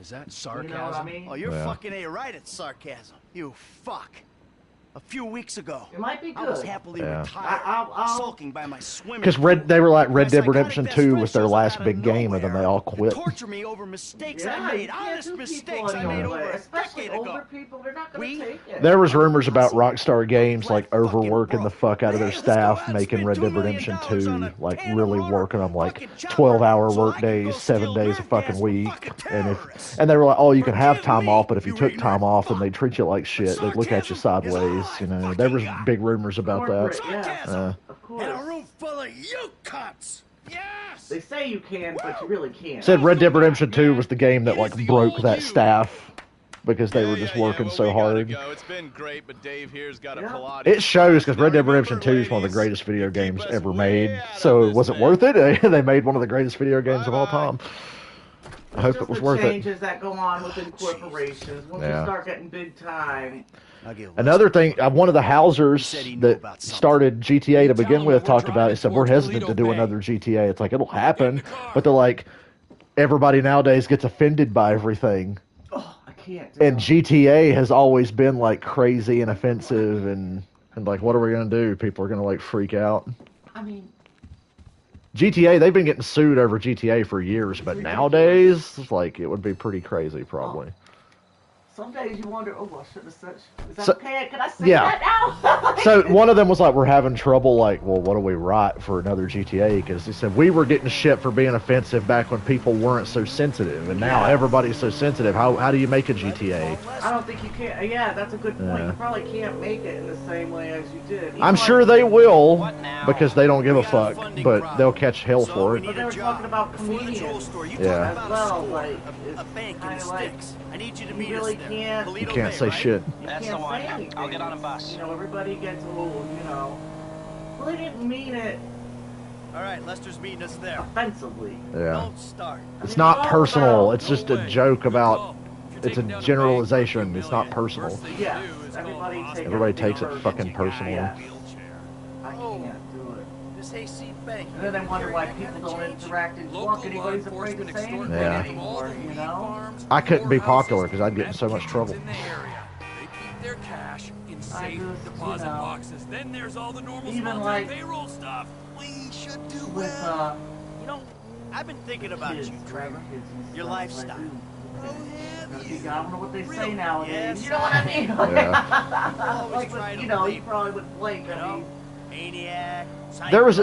Is that sarcasm? You know what I mean? Oh, you're fucking A right at sarcasm. You fuck. A few weeks ago. It might be good. I was happily retired, sulking by my swimming Because pool. they were like Red Dead Redemption 2 was their last big game, and then they all quit. Torture me over mistakes I made, honest mistakes I made over a decade ago. People, they're not gonna take it. There was rumors about Rockstar Games like overworking the fuck out of their staff, making Red Dead Redemption 2, like really working them like 12-hour work days, 7 days a fucking week, and they were like, oh, you can have time off, but if you took time off, then they'd treat you like shit. They'd look at you sideways. You know, there was big rumors about that. Yeah, of course. And a room full of you cunts. Yes. They say you can, but you really can't. Said Red Dead Redemption 2 was the game that like broke that staff because they were just working so hard. It's been great, but Dave here's got a Pilates. It shows because Red Dead Redemption 2 is one of the greatest video games ever made. So was it worth it? They made one of the greatest video games of all time. I hope it was worth it. Changes that go on within corporations once you start getting big time. Another thing, one of the Hausers that started GTA to begin with talked about it. He said, we're hesitant to do another GTA. It's like, it'll happen, but they're like, everybody nowadays gets offended by everything. Oh, I can't. And GTA has always been like crazy and offensive and like, what are we going to do? People are going to like freak out. I mean, GTA, they've been getting sued over GTA for years, but nowadays, like, it would be pretty crazy, probably. Some days you wonder, oh, I should have said, is that okay? Can I say yeah. that now? So one of them was like, we're having trouble, like, well, what do we write for another GTA? Because he said, we were getting shit for being offensive back when people weren't so sensitive, and now everybody's so sensitive. How do you make a GTA? I don't think you can. Yeah, that's a good point. You probably can't make it in the same way as you did. I'm sure they will, because they don't give a fuck, but they'll catch hell for it. But they were talking about comedians Yeah. as well, like, a bank in the like, sticks. I need you to meet really us there. can't. You can't say shit. That's the one. I'll get on a bus. You know, everybody gets a little, you know. Well, they didn't mean it All right, Lester's meeting us there. offensively. Yeah. Don't start. It's not personal. It's just a joke about. It's a generalization. It's not personal. Yeah, Everybody takes it fucking personally. I can't do it. This AC bank. And then I wonder why people don't interact and talk. Anybody's afraid to say anything Yeah. anymore, you know? I couldn't be popular because I'd get in so much trouble. They keep their cash in safe deposit boxes. Then there's all the normal small like payroll stuff. We should do with, you know, I've been thinking about you, Trevor. Your lifestyle. I don't know what they say nowadays. Yes, you know what I mean? Yeah. Like, with, you know, you probably would Blake, I mean. Maniac. There was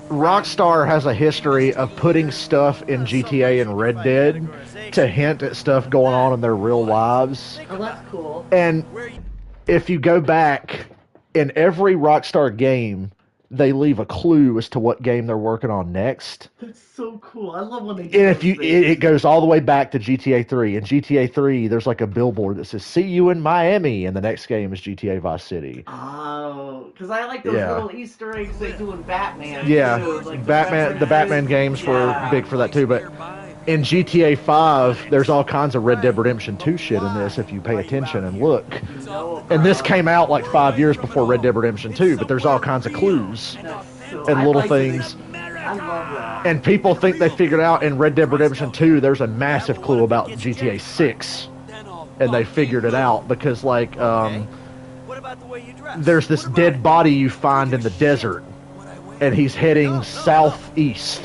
Rockstar has a history of putting stuff in GTA and Red Dead to hint at stuff going on in their real lives. Oh, that's cool. And if you go back in every Rockstar game, they leave a clue as to what game they're working on next. That's so cool. I love when they do And if those you, it goes all the way back to GTA 3. In GTA 3, there's like a billboard that says "See you in Miami," and the next game is GTA Vice City. Oh, because I like those Yeah. little Easter eggs they do in Batman. Yeah, too. Like the Batman games were big for that too. But in GTA 5, there's all kinds of Red Dead Redemption 2 shit in this if you pay attention and look. And this came out like 5 years before Red Dead Redemption 2, but there's all kinds of clues and little things. I love that. And people think they figured out in Red Dead Redemption 2 there's a massive clue about GTA 6. And they figured it out because, like, there's this dead body you find in the desert. And he's heading southeast.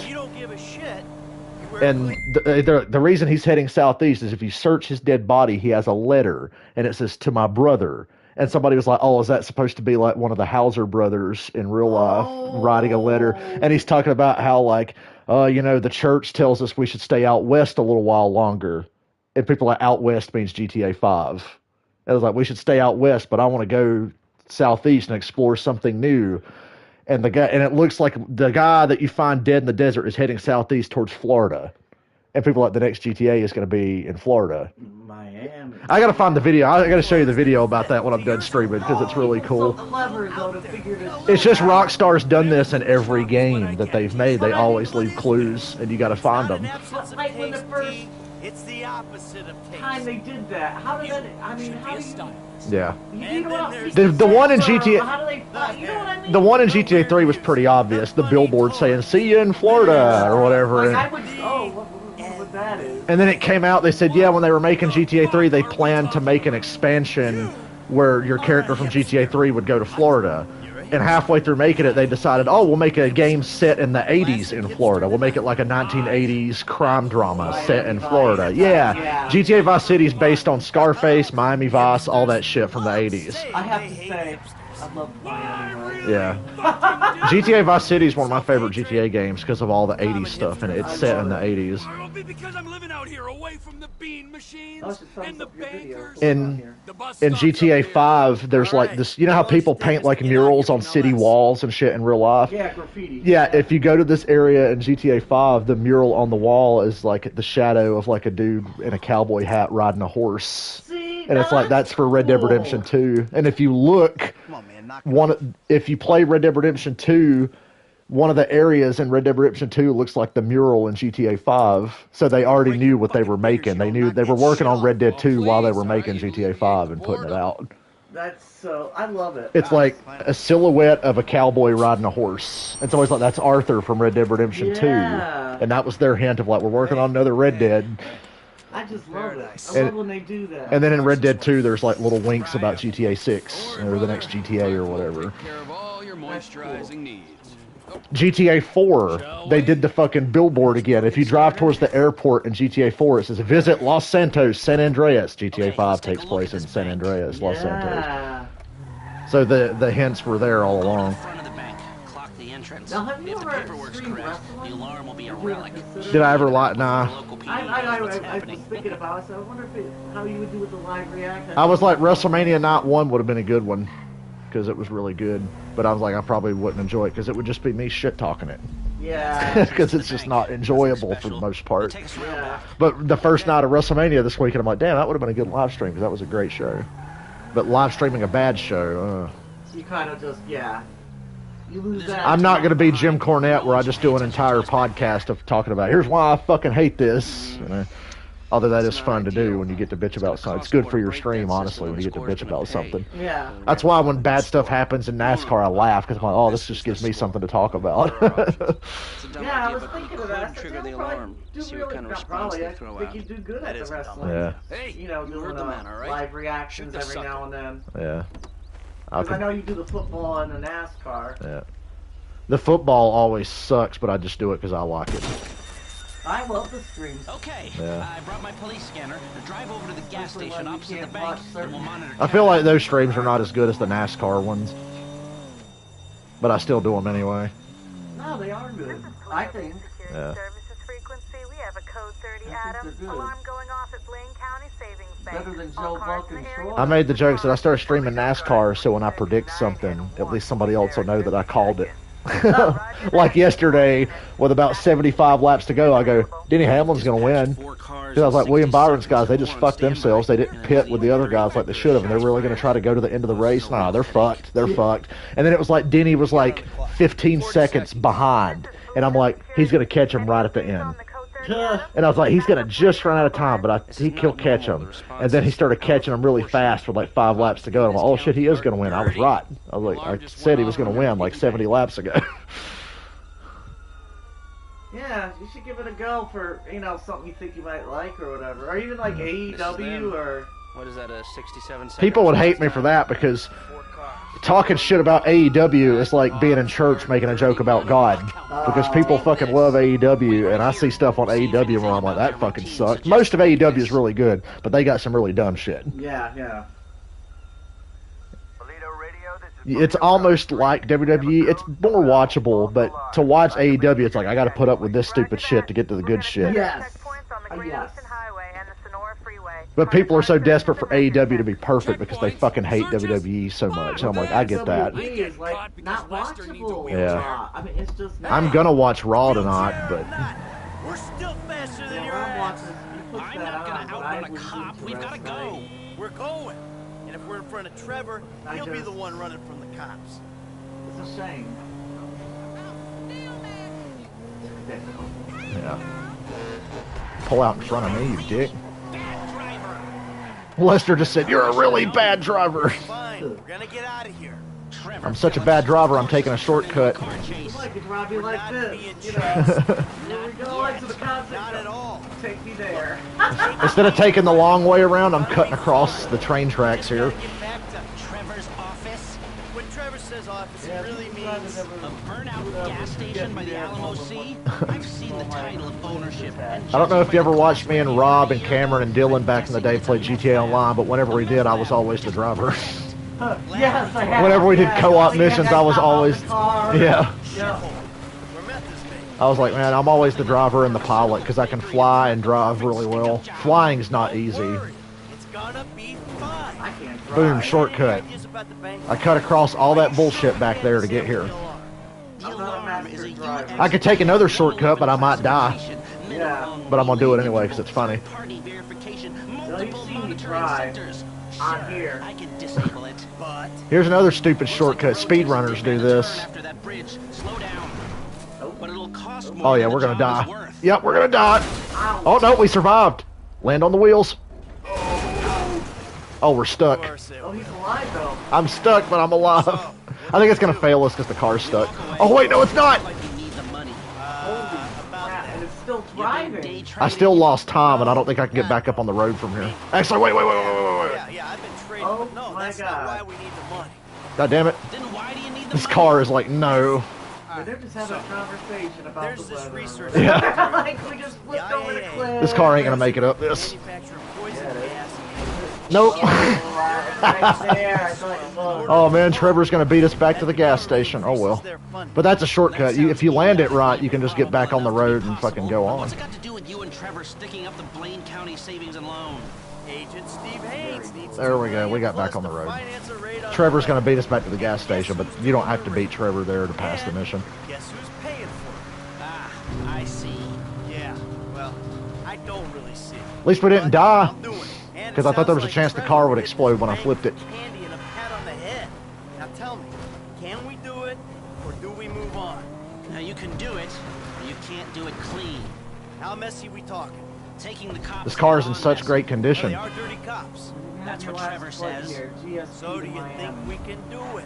And the reason he's heading southeast is if you search his dead body, he has a letter. And it says, "To my brother." And somebody was like, oh, is that supposed to be like one of the Hauser brothers in real life writing a letter? And he's talking about how, like, you know, the church tells us we should stay out west a little while longer. And people are out west means GTA 5. And I was like, we should stay out west, but I want to go southeast and explore something new. And the guy, and it looks like the guy that you find dead in the desert is heading southeast towards Florida. And people like the next GTA is going to be in Florida. Miami. I got to find the video. I got to show you the video about that when I'm done streaming because it's really cool. So clever, though, to figure this It's just Rockstar's done this in every game that they've made. They always leave clues, and you got to find them. Like when the first It's the opposite of taste. time they did that. How did that? I mean, how do you? Yeah. You know what else? The one in GTA. How do they? You know what I mean? The one in GTA 3 was pretty obvious. The billboard saying "See you in Florida" or whatever. Like I would. Oh, what that is. And then it came out. They said, yeah, when they were making GTA 3, they planned to make an expansion where your character from GTA 3 would go to Florida. And halfway through making it, they decided, oh, we'll make a game set in the 80s in Florida. We'll make it like a 1980s crime drama set in Florida. Yeah. GTA Vice City is based on Scarface, Miami Vice, all that shit from the 80s. I have to say, I love Miami. Yeah. GTA Vice City is one of my favorite GTA games because of all the 80s stuff, and it's set in the 80s. Because I'm living out here away from the bean machines and the bankers. In GTA 5, there's like this, you know how people paint like murals on city walls and shit in real life? Yeah, graffiti. Yeah, if you go to this area in GTA 5, the mural on the wall is like the shadow of like a dude in a cowboy hat riding a horse. And it's like, that's for Red Dead Redemption 2. And if you look, if you play Red Dead Redemption 2, one of the areas in Red Dead Redemption 2 looks like the mural in GTA 5. So they already knew what they were making. They knew they were working on Red Dead 2 while they were making GTA 5 and putting it out. That's so, I love it. It's like a silhouette of a cowboy riding a horse. It's always like, that's Arthur from Red Dead Redemption 2. And that was their hint of like, we're working on another Red Dead. I just love it. I love when they do that. And then in Red Dead 2, there's like little winks about GTA 6 or the next GTA or whatever. GTA 4, they did the fucking billboard again. If you drive towards the airport in GTA 4, it says, visit Los Santos, San Andreas. GTA 5 takes place in San Andreas, Los Santos. So the hints were there all along. Now, have you ever streamed wrestling? The alarm will be a relic. Did I ever Nah. I was thinking about it, so I wonder how you would do with the live react. I was like, WrestleMania Night 1 would have been a good one, because it was really good. But I was like, I probably wouldn't enjoy it, because it would just be me shit-talking it. Yeah. Because it's just not enjoyable for the most part. Yeah. But the first night of WrestleMania this weekend, I'm like, damn, that would have been a good live stream, because that was a great show. But live streaming a bad show, You kind of just, yeah. You lose that. I'm not going to be Jim Cornette where I just do an entire podcast of talking about, here's why I fucking hate this. Although that is fun to do when you get to bitch about something. It's good for your stream, honestly, when you get to bitch about something. Yeah. That's why when bad stuff happens in NASCAR, I laugh, because I'm like, oh, this just gives me something to talk about. Yeah, I was thinking of that. Trigger the alarm. See what kind of response they throw out. I think you do good at the wrestling. Yeah. You know, doing live reactions every now and then. Yeah. Because I know you do the football and the NASCAR. Yeah. The football always sucks, but I just do it because I like it. I love the streams. Okay, Yeah. I brought my police scanner. Drive over to the gas station opposite the bank, and we'll monitor. I feel like those streams are not as good as the NASCAR ones. But I still do them anyway. No, they are good. I think. Yeah. We have a code 30 Adams. Alarm going off at Blaine County Savings Bank. Better than Joe Buck and Troy. I made the jokes that I started streaming NASCAR, so when I predict something, at least somebody else will know that I called it. Like yesterday, with about 75 laps to go, I go, Denny Hamlin's going to win. Because I was like, William Byron's guys, they just fucked themselves. They didn't pit with the other guys like they should have, and they're really going to try to go to the end of the race. Nah, they're fucked. They're fucked. And then it was like Denny was like 15 seconds behind. And I'm like, he's going to catch him right at the end. And I was like, he's going to just run out of time, but he'll catch him. And then he started catching him really fast with like 5 laps to go. And I'm like, oh shit, he is going to win. I was right. I was like, I said he was going to win like 70 laps ago. Yeah, you should give it a go for, you know, something you think you might like or whatever. Or even like AEW or... What is that, a 67 People would hate me for that because talking shit about AEW is like being in church making a joke about God. Because people fucking love AEW, and I see stuff on AEW where I'm like, that fucking sucks. Most of AEW is really good, but they got some really dumb shit. Yeah, yeah. It's almost like WWE. It's more watchable, but to watch AEW, it's like, I gotta put up with this stupid shit to get to the good shit. Yes. Yes. But people are so desperate for AEW to be perfect because they fucking hate WWE so much. I'm like, I get that. WWE is like not watchable. Yeah. I mean, it's just I'm gonna watch Raw tonight, but We're still faster than your ass. I'm not gonna outrun a cop. We've gotta go. We're going. And if we're in front of Trevor, he'll be the one running from the cops. It's a shame. yeah. Pull out in front of me, you dick. Lester just said, you're a really bad driver. Fine, we're gonna get out of here. I'm such a bad driver, I'm taking a shortcut. I could drive you like this, you know. Here we go, like to the concert. Not at all. Take me there. Instead of taking the long way around, I'm cutting across the train tracks here. Get back to prophecy really means? A burnout gas station by the Alamo Sea? I've seen the title of ownership. And I don't know if you ever watched me and Rob and Cameron and Dylan back in the day play GTA Online, but whenever we did, I was always the driver. Yes, I have. Whenever we did Yeah, co-op like, missions, I was always, yeah. Yeah. I was like, man, I'm always the driver and the pilot because I can fly and drive really well. Flying's not easy. It's gonna be fine. I can't drive. Boom, shortcut. I cut across all that bullshit back there to get here. I'm not a master driver. I could take another shortcut, but I might die. Yeah. But I'm gonna do it anyway because it's funny. So you've seen me drive on here. I can disable it, but Here's another stupid shortcut. Speedrunners do this. after that bridge, slow down. But it'll cost more Oh yeah, than we're the gonna job is die. worth. Yep, we're gonna die. Oh no, we survived. Land on the wheels. Oh, we're stuck. Oh, he's alive though. I'm stuck, but I'm alive. I think it's gonna fail us because the car's stuck. Oh wait, no, it's not. Holy crap, and it's still driving. I still lost time, and I don't think I can get back up on the road from here. Actually, wait. Yeah, I've been trading, Oh but no, my that's God. not why we need the money. God damn it. Then why do you need the This money? car is like, no. But they're just having a conversation about There's the this weather. research. Yeah. Like, we just flipped over the cliff. This car ain't gonna make it up this. Manufacturing poison gas. Nope. Right there. I thought you loved. Oh man, Trevor's gonna beat us back to the gas station. Oh well. But that's a shortcut. If you land it right, you can just get back on the road and fucking go on. What's it got to do with you and Trevor sticking up the Blaine County Savings and Loan? Agent Steve Haynes needs There we $2 go. We million got plus back on the to road. finance a raid on Trevor's the gonna beat us back to the gas station, but you don't have to beat Trevor there to pass the mission. Guess who's paying for it? Ah, I see. Yeah, well, I don't really see. At least we didn't die, I'm doing it. And it because I thought there was a sounds chance the like car would Trevor explode when I bank flipped it. Candy and a pat on the head. Now tell me, can we do it, or do we move on? Now you can do it, but you can't do it clean. How messy we talking? Taking the cops. This car is in head-on such messy. great Well, condition. they are dirty cops. That's what Trevor says. So do you think we can do it?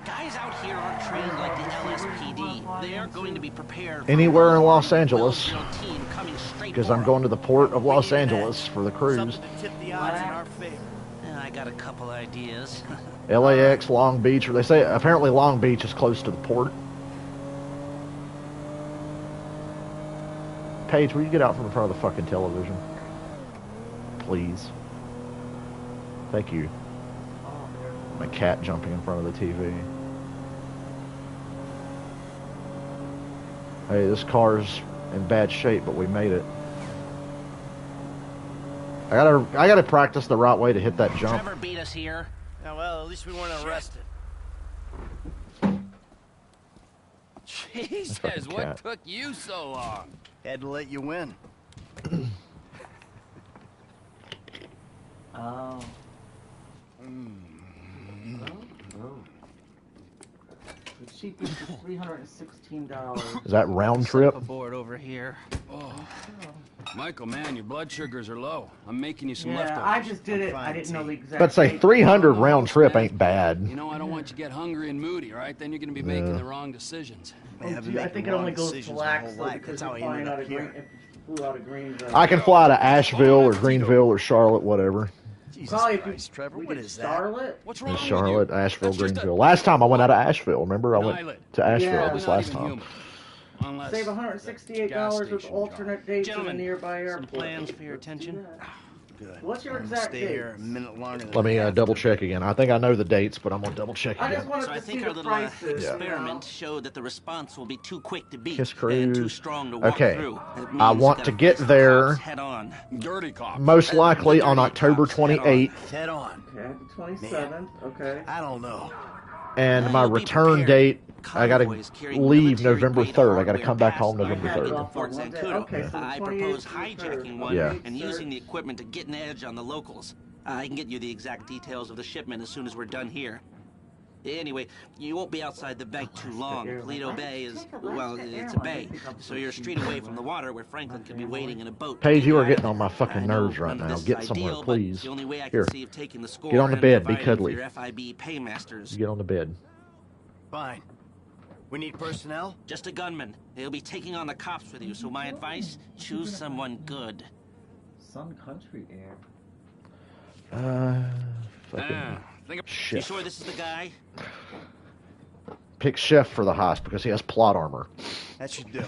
Guys out here aren't trained like the LSPD. They are going to be prepared for Anywhere in Los Angeles, well-drilled team coming straight because for I'm 'em. going to the port of Los Angeles for the cruise. Something to tip the odds in our favor. I got a couple ideas. LAX, Long Beach, or they say apparently Long Beach is close to the port. Paige, will you get out from in front of the fucking television? Please. Thank you. My cat jumping in front of the TV. Hey, this car's in bad shape, but we made it. I gotta practice the right way to hit that jump. Trevor beat us here. Yeah, well, at least we weren't arrested. Jesus, fucking what cat. took you so long? Had to let you win. Oh. The cheapest is $316. Is that round trip? Aboard over here. Oh. Michael, man, your blood sugars are low. I'm making you some Yeah, leftovers. I just did it. I didn't know the exact. But say date. 300 round trip ain't bad. You know, I don't want you to get hungry and moody, all right? Then you're going to be making the wrong decisions. Oh, gee, I think it only goes to lax though, because That's how you're he ended flying up out of here. Green. If you flew out of Greenville. I can fly to Asheville or Greenville or Charlotte, whatever. Jesus Probably Christ, Trevor, we what did is that? Charlotte. What's wrong In with Charlotte, you? Asheville, That's just a- Greenville. Last time I went out of Asheville, remember? I went Islet. to Asheville Yeah. this Not last even time. human. Unless Save gas $168 with station alternate dates in a Gentlemen, nearby some airport. plans for your attention? Good. What's your I'm gonna exact stay here a dates? minute longer than Let me I have double to. check again. I think I know the dates, but I'm gonna double check I just again. wanted So I to see think our the little prices. experiment showed that the response will be too quick to beat Kiss and too Cruise. strong to walk Okay. through. It I means want you to gotta get face the there cops head on. Dirty cops. most likely on Dirty October cops, head on. 28th, Head on. Okay, the 27th. Okay. I don't know. and Now my you'll be return prepared. date, I gotta Convoys carrying leave military November grade 3rd. I gotta hardware come back past home the November target 3rd. to Fort One day. Zancudo. Okay, so the I 28th propose to the 3rd. hijacking one Yeah. and using the equipment to get an edge on the locals. I can get you the exact details of the shipment as soon as we're done here. Anyway, you won't be outside the bank too long. Toledo Bay is, well, it's a bay, so you're a street away from the water where Franklin could be waiting in a boat. Paige, you are getting on my fucking I know nerves right none of now. this is Get somewhere, ideal, but please. it's the only way I Here, can see of taking the score get on the and bed. Be providing cuddly. for your FIB paymasters. Get on the bed. Fine. We need personnel? Just a gunman. They'll be taking on the cops with you, so my advice, choose someone good. Sun Country Air. Fucking Think You shit. sure this is the guy? pick Chef for the heist because he has plot armor. That should do.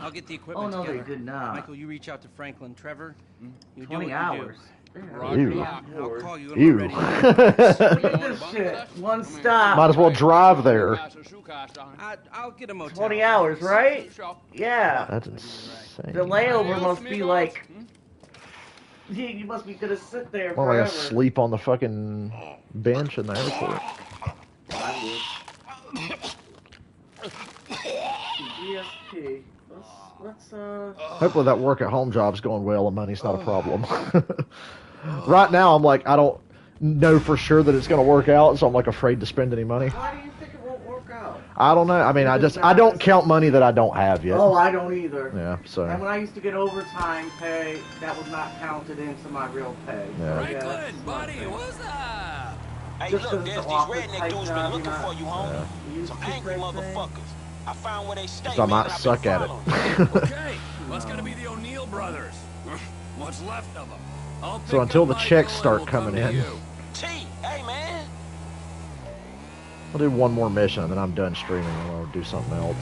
I'll get the equipment Oh, no, together. they did not. Michael, you reach out to Franklin Trevor. You do 20 what hours. You do. Ew. Roger that. I'll call you when Ew. we're ready. Look at this shit. One stop. Might as well drive there. I'll get a motel. 20 hours, right? Yeah. That's insane. The layover must be like... You must be gonna sit there Well, I forever. gotta sleep on the fucking bench in the airport. GSP. Let's Hopefully that work at home job's going well and money's not a problem. Right now, I'm like, I don't know for sure that it's going to work out, so I'm like afraid to spend any money. Why do you think it won't work out? I don't know. I mean, I don't count money that I don't have yet. Oh, I don't either. Yeah, so. And when I used to get overtime pay, that was not counted into my real pay. Yeah. Franklin, buddy, what's up? Hey, Just look, 'cause there's it's these an redneck office dudes type been job, looking you're for you, homie. You Some keep angry right thing. motherfuckers. I found where they stay. So I might man, I've suck been at it. following. Okay, well, that's gonna be the O'Neill brothers. What's left of them. I'll So pick until up the my checks bill start and we'll coming come to in. you. T, hey, man. I'll do one more mission and then I'm done streaming and I'll do something else.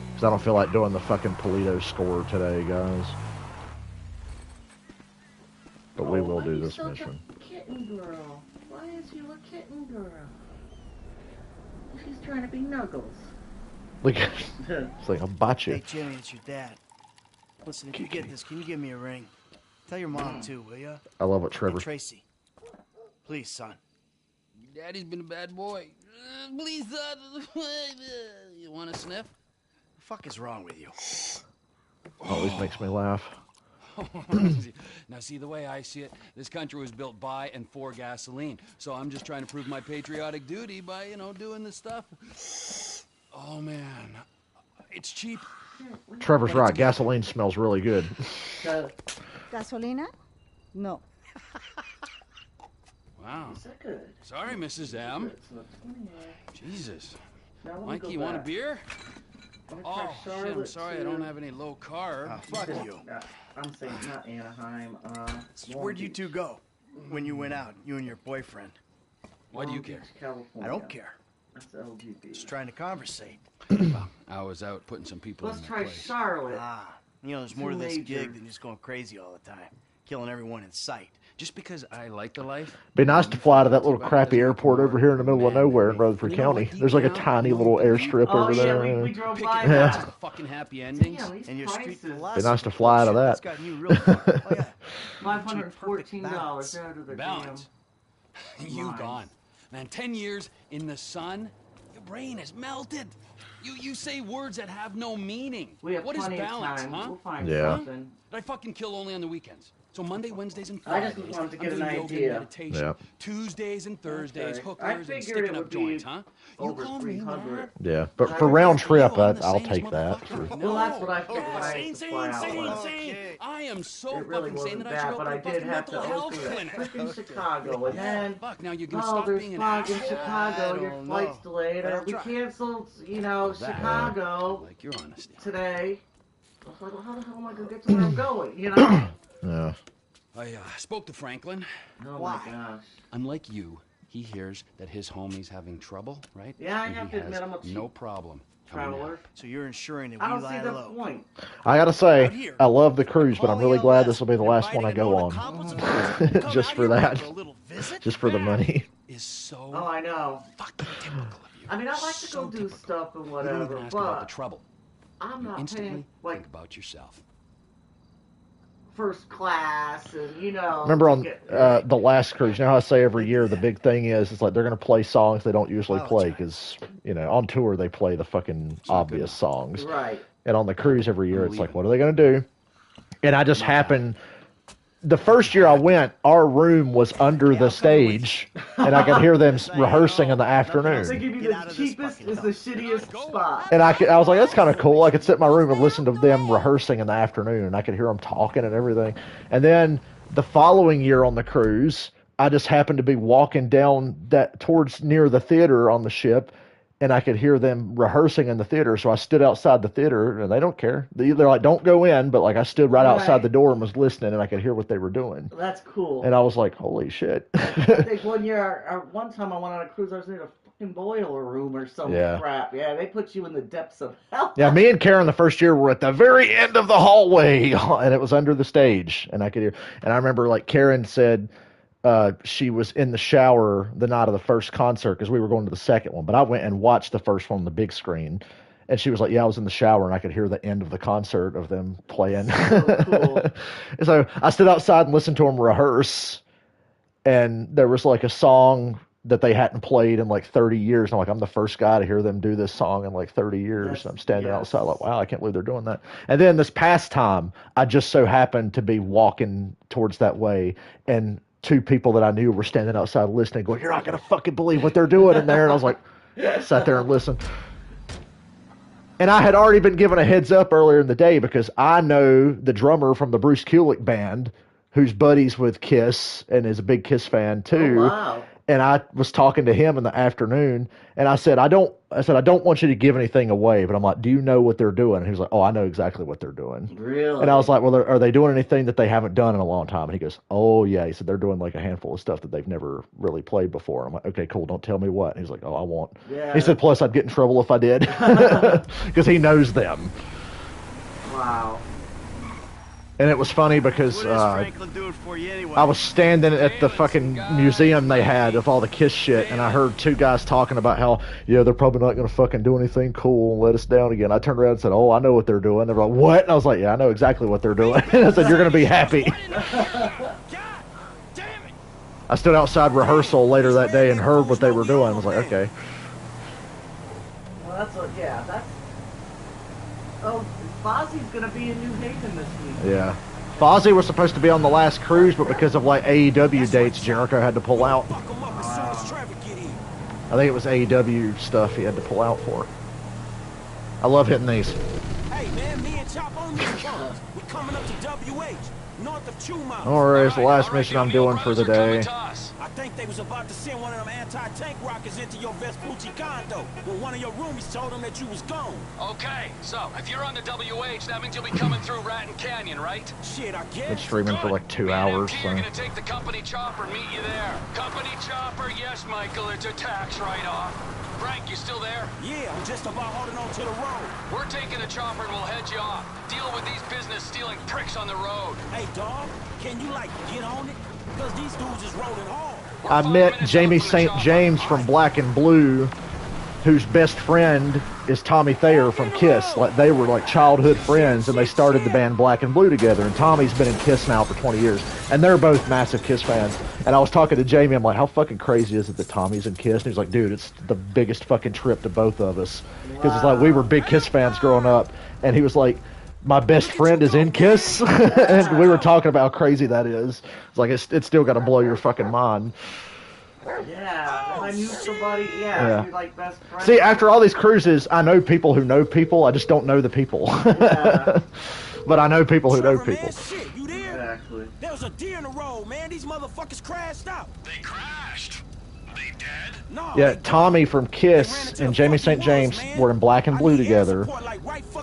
Because I don't feel like doing the fucking Polito score today, guys. But we will do this mission. Kitten girl. Why is you a kitten girl? She's trying to be Nuggles. Look at it's like, I'll botch you. Hey, Jimmy, it's your dad. Listen, if you get this, can you give me a ring? Tell your mom, too, will ya? I love it, Trevor. And Tracy. Please, son. Daddy's been a bad boy. Please, you want a sniff? The fuck is wrong with you? Always makes me laugh. Now, see, the way I see it, this country was built by and for gasoline. So I'm just trying to prove my patriotic duty by, doing this stuff. Oh, man. It's cheap. Trevor's right. Gasoline smells really good. Gasolina? No. Wow. Is that good? Sorry, Mrs. M. Jesus. Mikey, you want a beer? Oh, shit, I'm sorry, I don't have any low carb. Fuck you. I'm saying not Anaheim. Where'd you two go when you went out, you and your boyfriend? Why do you care? I don't care. That's LGBT. Just trying to conversate. I was out putting some people Let's in try their place. Charlotte. There's more to this Major. gig than just going crazy all the time, killing everyone in sight. Just because I like the life. Be nice to fly to that little crappy airport over here in the middle of nowhere in Rutherford County. There's like a tiny little airstrip over there. we drove by Picking that. just fucking happy endings. And your street Be nice to fly to that. $514 out of the Balance. You gone. Man, 10 years in the sun, your brain is melted. You say words that have no meaning. We have What is plenty of balance, time. huh? We'll find Yeah. something. I fucking kill only on the weekends. So Monday, Wednesdays, and I Fridays. just wanted to get I'm an doing yoga idea. and meditation. Yeah. Tuesdays and Thursdays, Okay. hookers I and figured sticking it up would be joints, huh? You over call me 300. mad. Yeah, but for round trip, I'll take that. Well, that's what I figured when I used to fly out Insane. west. I am so It really fucking sane wasn't that I should bad, but open I a did fucking have to mental health open a clinic. trip in Chicago, and then Fuck, now you're gonna stop there's being an fog in asshole. Chicago. Your don't flight's know. delayed. But I'll We try. canceled, That. Chicago Like your honesty. today. I was like, well, how the hell am I gonna get to where I'm going? You know? Yeah. I spoke to Franklin. Oh my gosh. Unlike you, he hears that his homie's having trouble, right? Yeah, I And have he to admit, has I'm a cheap no problem coming traveler. out. So you're ensuring that I we don't see lie the low. point. I gotta say, I love the cruise, but I'm really glad this will be the last one I go on. Just for that. Just for the money. Is so Oh, I know. fucking typical of you. I mean, I like to So go do typical. stuff and You don't whatever, even ask about the but trouble. I'm You not instantly paying like think about yourself. first class and Remember on to get- the last cruise, you know how I say every year the big thing is, it's like they're going to play songs they don't usually play because, on tour they play the fucking obvious songs. Right. And on the cruise every year, it's like, what are they going to do? And I just happened, the first year I went, our room was under the stage, and I could hear them rehearsing in the They afternoon. give you the cheapest is the shittiest spot. And I was like, that's kind of cool. I could sit in my room and listen to them rehearsing in the afternoon, and I could hear them talking and everything. And then the following year on the cruise, I just happened to be walking down that towards near the theater on the ship, and I could hear them rehearsing in the theater. So I stood outside the theater, and they don't care. They're like, don't go in, but like I stood right outside the door and was listening, and I could hear what they were doing. That's cool. And I was like, holy shit. I think one time I went on a cruise, I was in a fucking boiler room or some crap. Yeah, they put you in the depths of hell. Yeah, me and Karen the first year were at the very end of the hallway, and it was under the stage, and I could hear. And I remember like Karen said she was in the shower the night of the first concert because we were going to the second one, but I went and watched the first one on the big screen. And she was like, yeah, I was in the shower, and I could hear the end of the concert of them playing. So cool. So I stood outside and listened to them rehearse, and there was like a song that they hadn't played in like 30 years. And I'm like, I'm the first guy to hear them do this song in like 30 years. And I'm standing outside like, wow, I can't believe they're doing that. And then this past time, I just so happened to be walking towards that way, and two people that I knew were standing outside listening, going, you're not going to fucking believe what they're doing in there. And I was like, sat there and listened. And I had already been given a heads up earlier in the day because I know the drummer from the Bruce Kulick band, who's buddies with Kiss and is a big Kiss fan too. Oh, wow. And I was talking to him in the afternoon, and I said, I don't want you to give anything away, but I'm like, do you know what they're doing? And he was like, oh, I know exactly what they're doing. Really? And I was like, well, are they doing anything that they haven't done in a long time? And he goes, oh yeah. He said, they're doing like a handful of stuff that they've never really played before. I'm like, okay, cool. Don't tell me what. And he's like, oh, I won't. Yeah. He said, plus I'd get in trouble if I did because he knows them. Wow. And it was funny because I was standing at the fucking museum they had of all the Kiss shit, and I heard two guys talking about how, yeah, they're probably not going to fucking do anything cool and let us down again. I turned around and said, oh, I know what they're doing. They were like, what? And I was like, yeah, I know exactly what they're doing. And I said, you're going to be happy. I stood outside rehearsal later that day and heard what they were doing. I was like, okay. Well, that's... Oh, Fozzie's going to be in New Haven this week. Yeah. Fozzy was supposed to be on the last cruise, but because of like AEW dates, Jericho had to pull out. I think it was AEW stuff he had to pull out for. I love hitting these. Hey man, me and Chop on these phones. We're coming up to WH, north of Chuma. Alright, it's the last mission I'm doing for the day. I think they was about to send one of them anti-tank rockets into your Vespucci condo when one of your roomies told them that you was gone. Okay, so if you're on the WH, that means you'll be coming through Ratton Canyon, right? Shit, I guess. Been streaming for like 2 hours. So. You're gonna take the company chopper and meet you there. Company chopper, yes, Michael, it's a tax write-off. Frank, you still there? Yeah, I'm just about holding on to the road. We're taking a chopper and we'll head you off. Deal with these business-stealing pricks on the road. Hey, dog, can you, like, get on it? Because these dudes is rolling hard. I met Jamie St. James from Black and Blue, whose best friend is Tommy Thayer from Kiss. Like they were like childhood friends, and they started the band Black and Blue together. And Tommy's been in Kiss now for 20 years, and they're both massive Kiss fans. And I was talking to Jamie, I'm like, how fucking crazy is it that Tommy's in Kiss? And he's like, dude, it's the biggest fucking trip to both of us. Because it's like we were big Kiss fans growing up, and he was like, my best friend is in Kiss. And we were talking about how crazy that is. It's like, it's still got to blow your fucking mind. Yeah, I knew somebody, you're like best friends. See, after all these cruises, I know people who know people. I just don't know the people. Yeah. But I know people who know people. Shit, you there? Exactly. There was a deer in the road, man. These motherfuckers crashed out. They crashed? They dead? No. Yeah, Tommy from Kiss and Jamie St. James were in Black and Blue together.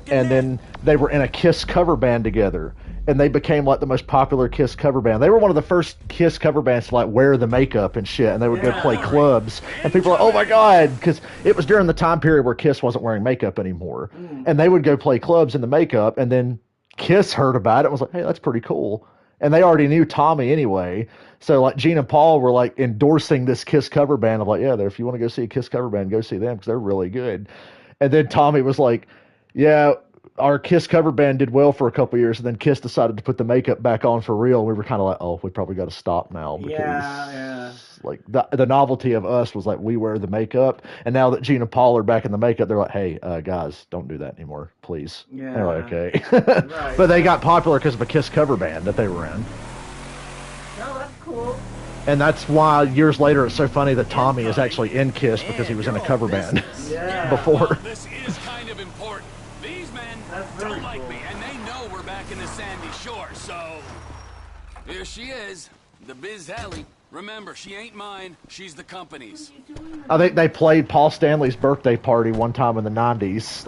And then they were in a Kiss cover band together. And they became like the most popular Kiss cover band. They were one of the first Kiss cover bands to like wear the makeup and shit, and they would go play clubs. And people were like, oh my God, because it was during the time period where Kiss wasn't wearing makeup anymore. And they would go play clubs in the makeup, and then Kiss heard about it and was like, hey, that's pretty cool. And they already knew Tommy anyway. So like Gene and Paul were like endorsing this Kiss cover band of like, yeah, if you want to go see a Kiss cover band, go see them because they're really good. And then Tommy was like, yeah, our Kiss cover band did well for a couple years, and then Kiss decided to put the makeup back on for real. We were kind of like, oh, we probably got to stop now because like the novelty of us was like we wear the makeup, and now that Gene and Paul are back in the makeup, they're like, hey, guys, don't do that anymore, please. Yeah. And they're like, okay. Right. But they got popular because of a Kiss cover band that they were in. Oh, that's cool. And that's why years later it's so funny that Tommy is actually in Kiss because he was in a cover band before. This is kind of important. These men don't like me, and they know we're back in the sandy shore, so... Here she is, the Biz Alley. Remember, she ain't mine. She's the company's. I think they played Paul Stanley's birthday party one time in the 90s.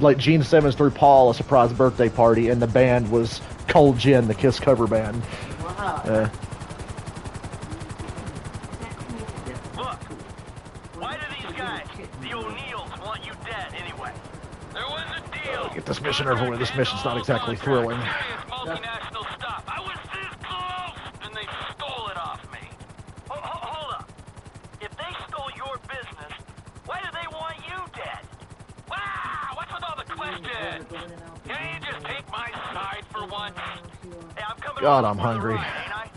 Like Gene Simmons threw Paul a surprise birthday party, and the band was Cold Gin, the Kiss cover band. Wow. Look, why do these guys, the O'Neills, want you dead anyway? There was a deal. Get this mission over with. This mission's not exactly thrilling. Multinational stuff. I was this close, and they stole it off me. Hold up. If they stole your business, why do they want you dead? Wow, what's with all the questions? Can't you just take my side for once? Hey, I'm coming. God, I'm hungry,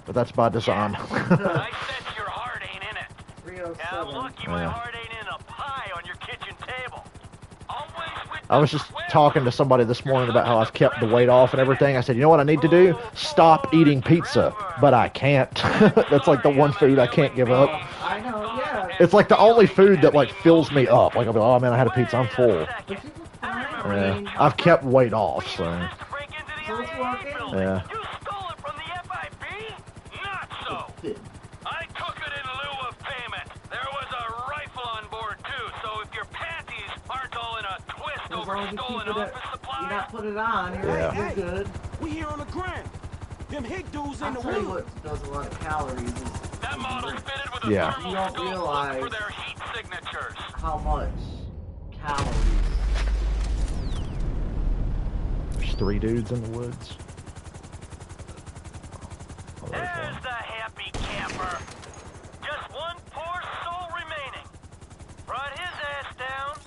but that's by design. I sense your heart ain't in it. Yeah, I'm lucky my heart ain't in a pie on your kitchen table. I was just talking to somebody this morning about how I've kept the weight off and everything. I said, you know what I need to do? Stop eating pizza. But I can't. That's like the one food I can't give up. I know, yeah. It's like the only food that like fills me up. Like I'll be like, oh man, I had a pizza, I'm full. Yeah. I've kept weight off, so. So it's working? Yeah. You stole it from the FIB? Not so. I took it in lieu of payment. There was a rifle on board too, so if your panties aren't all in a twist over stolen office supplies, you not put it on, you're good. We here on the ground. Them hick dudes in I'll the tell you woods. what does a lot of calories. that model's fitted with a Yeah. thermal You don't scope realize for their heat signatures. how much calories. There's 3 dudes in the woods. There's the happy camper. Just one poor soul remaining. Brought his ass down.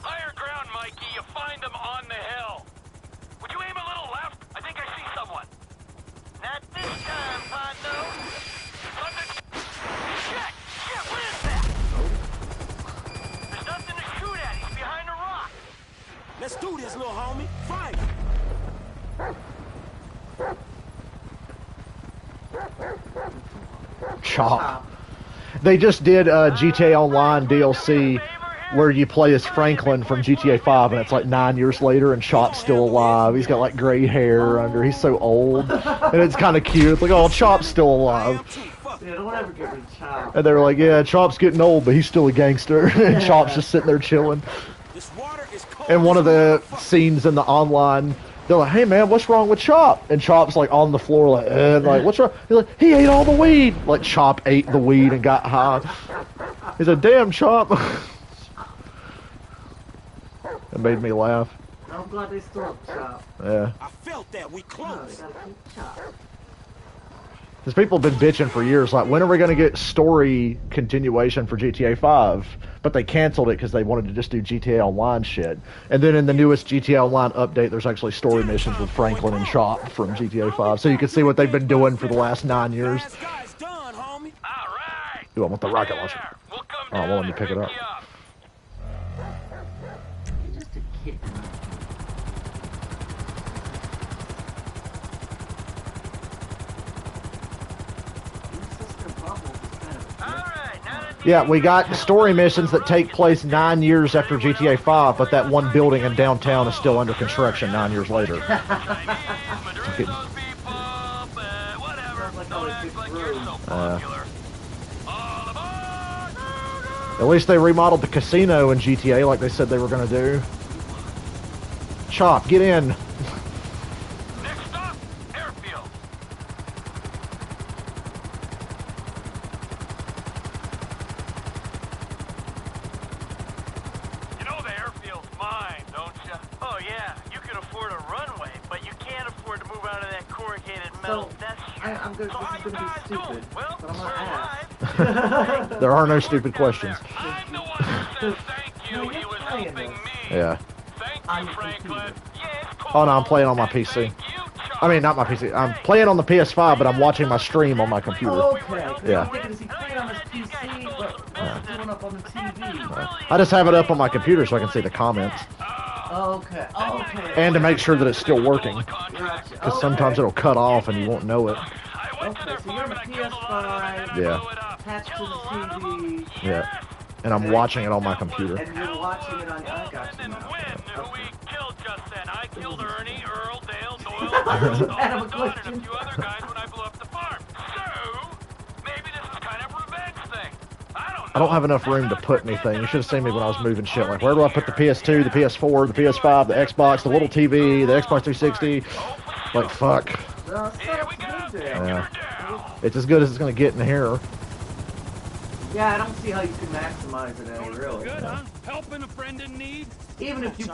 Higher ground, Mikey. You find them on the hill. Would you aim a little left? I think I see someone. Not this time, Pondo. Shit! Shit, what is that? There's nothing to shoot at. He's behind a rock. Let's do this, little homie. Fight. Chop. They just did GTA Online DLC where you play as Franklin from GTA 5, and it's like 9 years later, and Chop's still alive. He's got like gray hair under. He's so old, and it's kind of cute. It's like, oh, Chop's still alive. Yeah, don't ever get rid of Chop. And they're like, yeah, Chop's getting old, but he's still a gangster. And Chop's just sitting there chilling. And one of the scenes in the online, they're like, hey man, what's wrong with Chop? And Chop's like on the floor like, what's wrong? He's like, he ate all the weed. Like Chop ate the weed and got high. He's like, damn Chop. It made me laugh. I'm glad they still have Chop. Yeah. I felt that we close. Gotta keep Chop. Because people have been bitching for years, like, when are we going to get story continuation for GTA 5? But they canceled it because they wanted to just do GTA Online shit. And then in the newest GTA Online update, there's actually story missions with Franklin and Chop from GTA 5. So you can see what they've been doing for the last 9 years. Ooh, I want the rocket launcher. Oh, I want him to pick it up. Just a kid. Yeah, we got story missions that take place 9 years after GTA 5, but that one building in downtown is still under construction 9 years later. At least they remodeled the casino in GTA like they said they were going to do. Chop, get in. There are no stupid questions. Yeah. Oh no, I'm playing on my PC. I mean, not my PC. I'm playing on the PS5, but I'm watching my stream on my computer. Yeah. I just have it up on my computer so I can see the comments. Okay. And to make sure that it's still working. Because sometimes it'll cut off and you won't know it. Okay, so you're on the PS5. Yeah. Attached to the TV. Yeah. And I'm watching it on my computer. And you're watching it on. I got you now. I killed Ernie, Earl, Dale, Doyle, and a few other guys when I blew up the farm. So, maybe I don't have enough room to put anything. You should have seen me when I was moving shit. Like, where do I put the PS2, the PS4, the PS5, the Xbox, the little TV, the Xbox 360? Like, fuck. Yeah. It's as good as it's going to get in here. Yeah, I don't see how you can maximize it any, really. Good, huh? Helping a friend in need? Even if you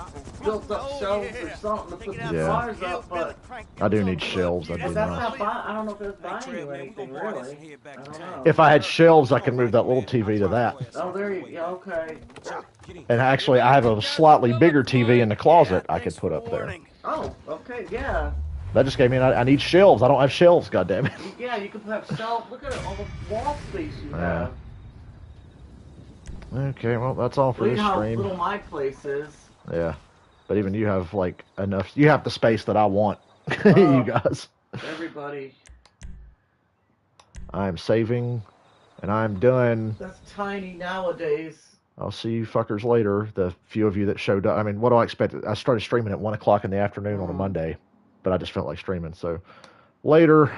built up shelves or something to put the cars up, but... I do need shelves. That'd be That's nice. not buying, I don't know if that's buying you anything, really. I don't know. If I had shelves, I could move that little TV to that. Oh, there you go, okay. And actually, I have a slightly bigger TV in the closet I could put up there. Oh, okay, yeah. That just gave me I need shelves. I don't have shelves, goddammit. Yeah, you could have shelves. Look at it, all the wall space you have. Okay, well, that's all for Look this how stream. little my place is. Yeah. But even you have, like, enough. You have the space that I want, you guys. Everybody. I'm saving, and I'm done. That's tiny nowadays. I'll see you fuckers later, the few of you that showed up. I mean, what do I expect? I started streaming at 1 o'clock in the afternoon on a Monday, but I just felt like streaming, so later.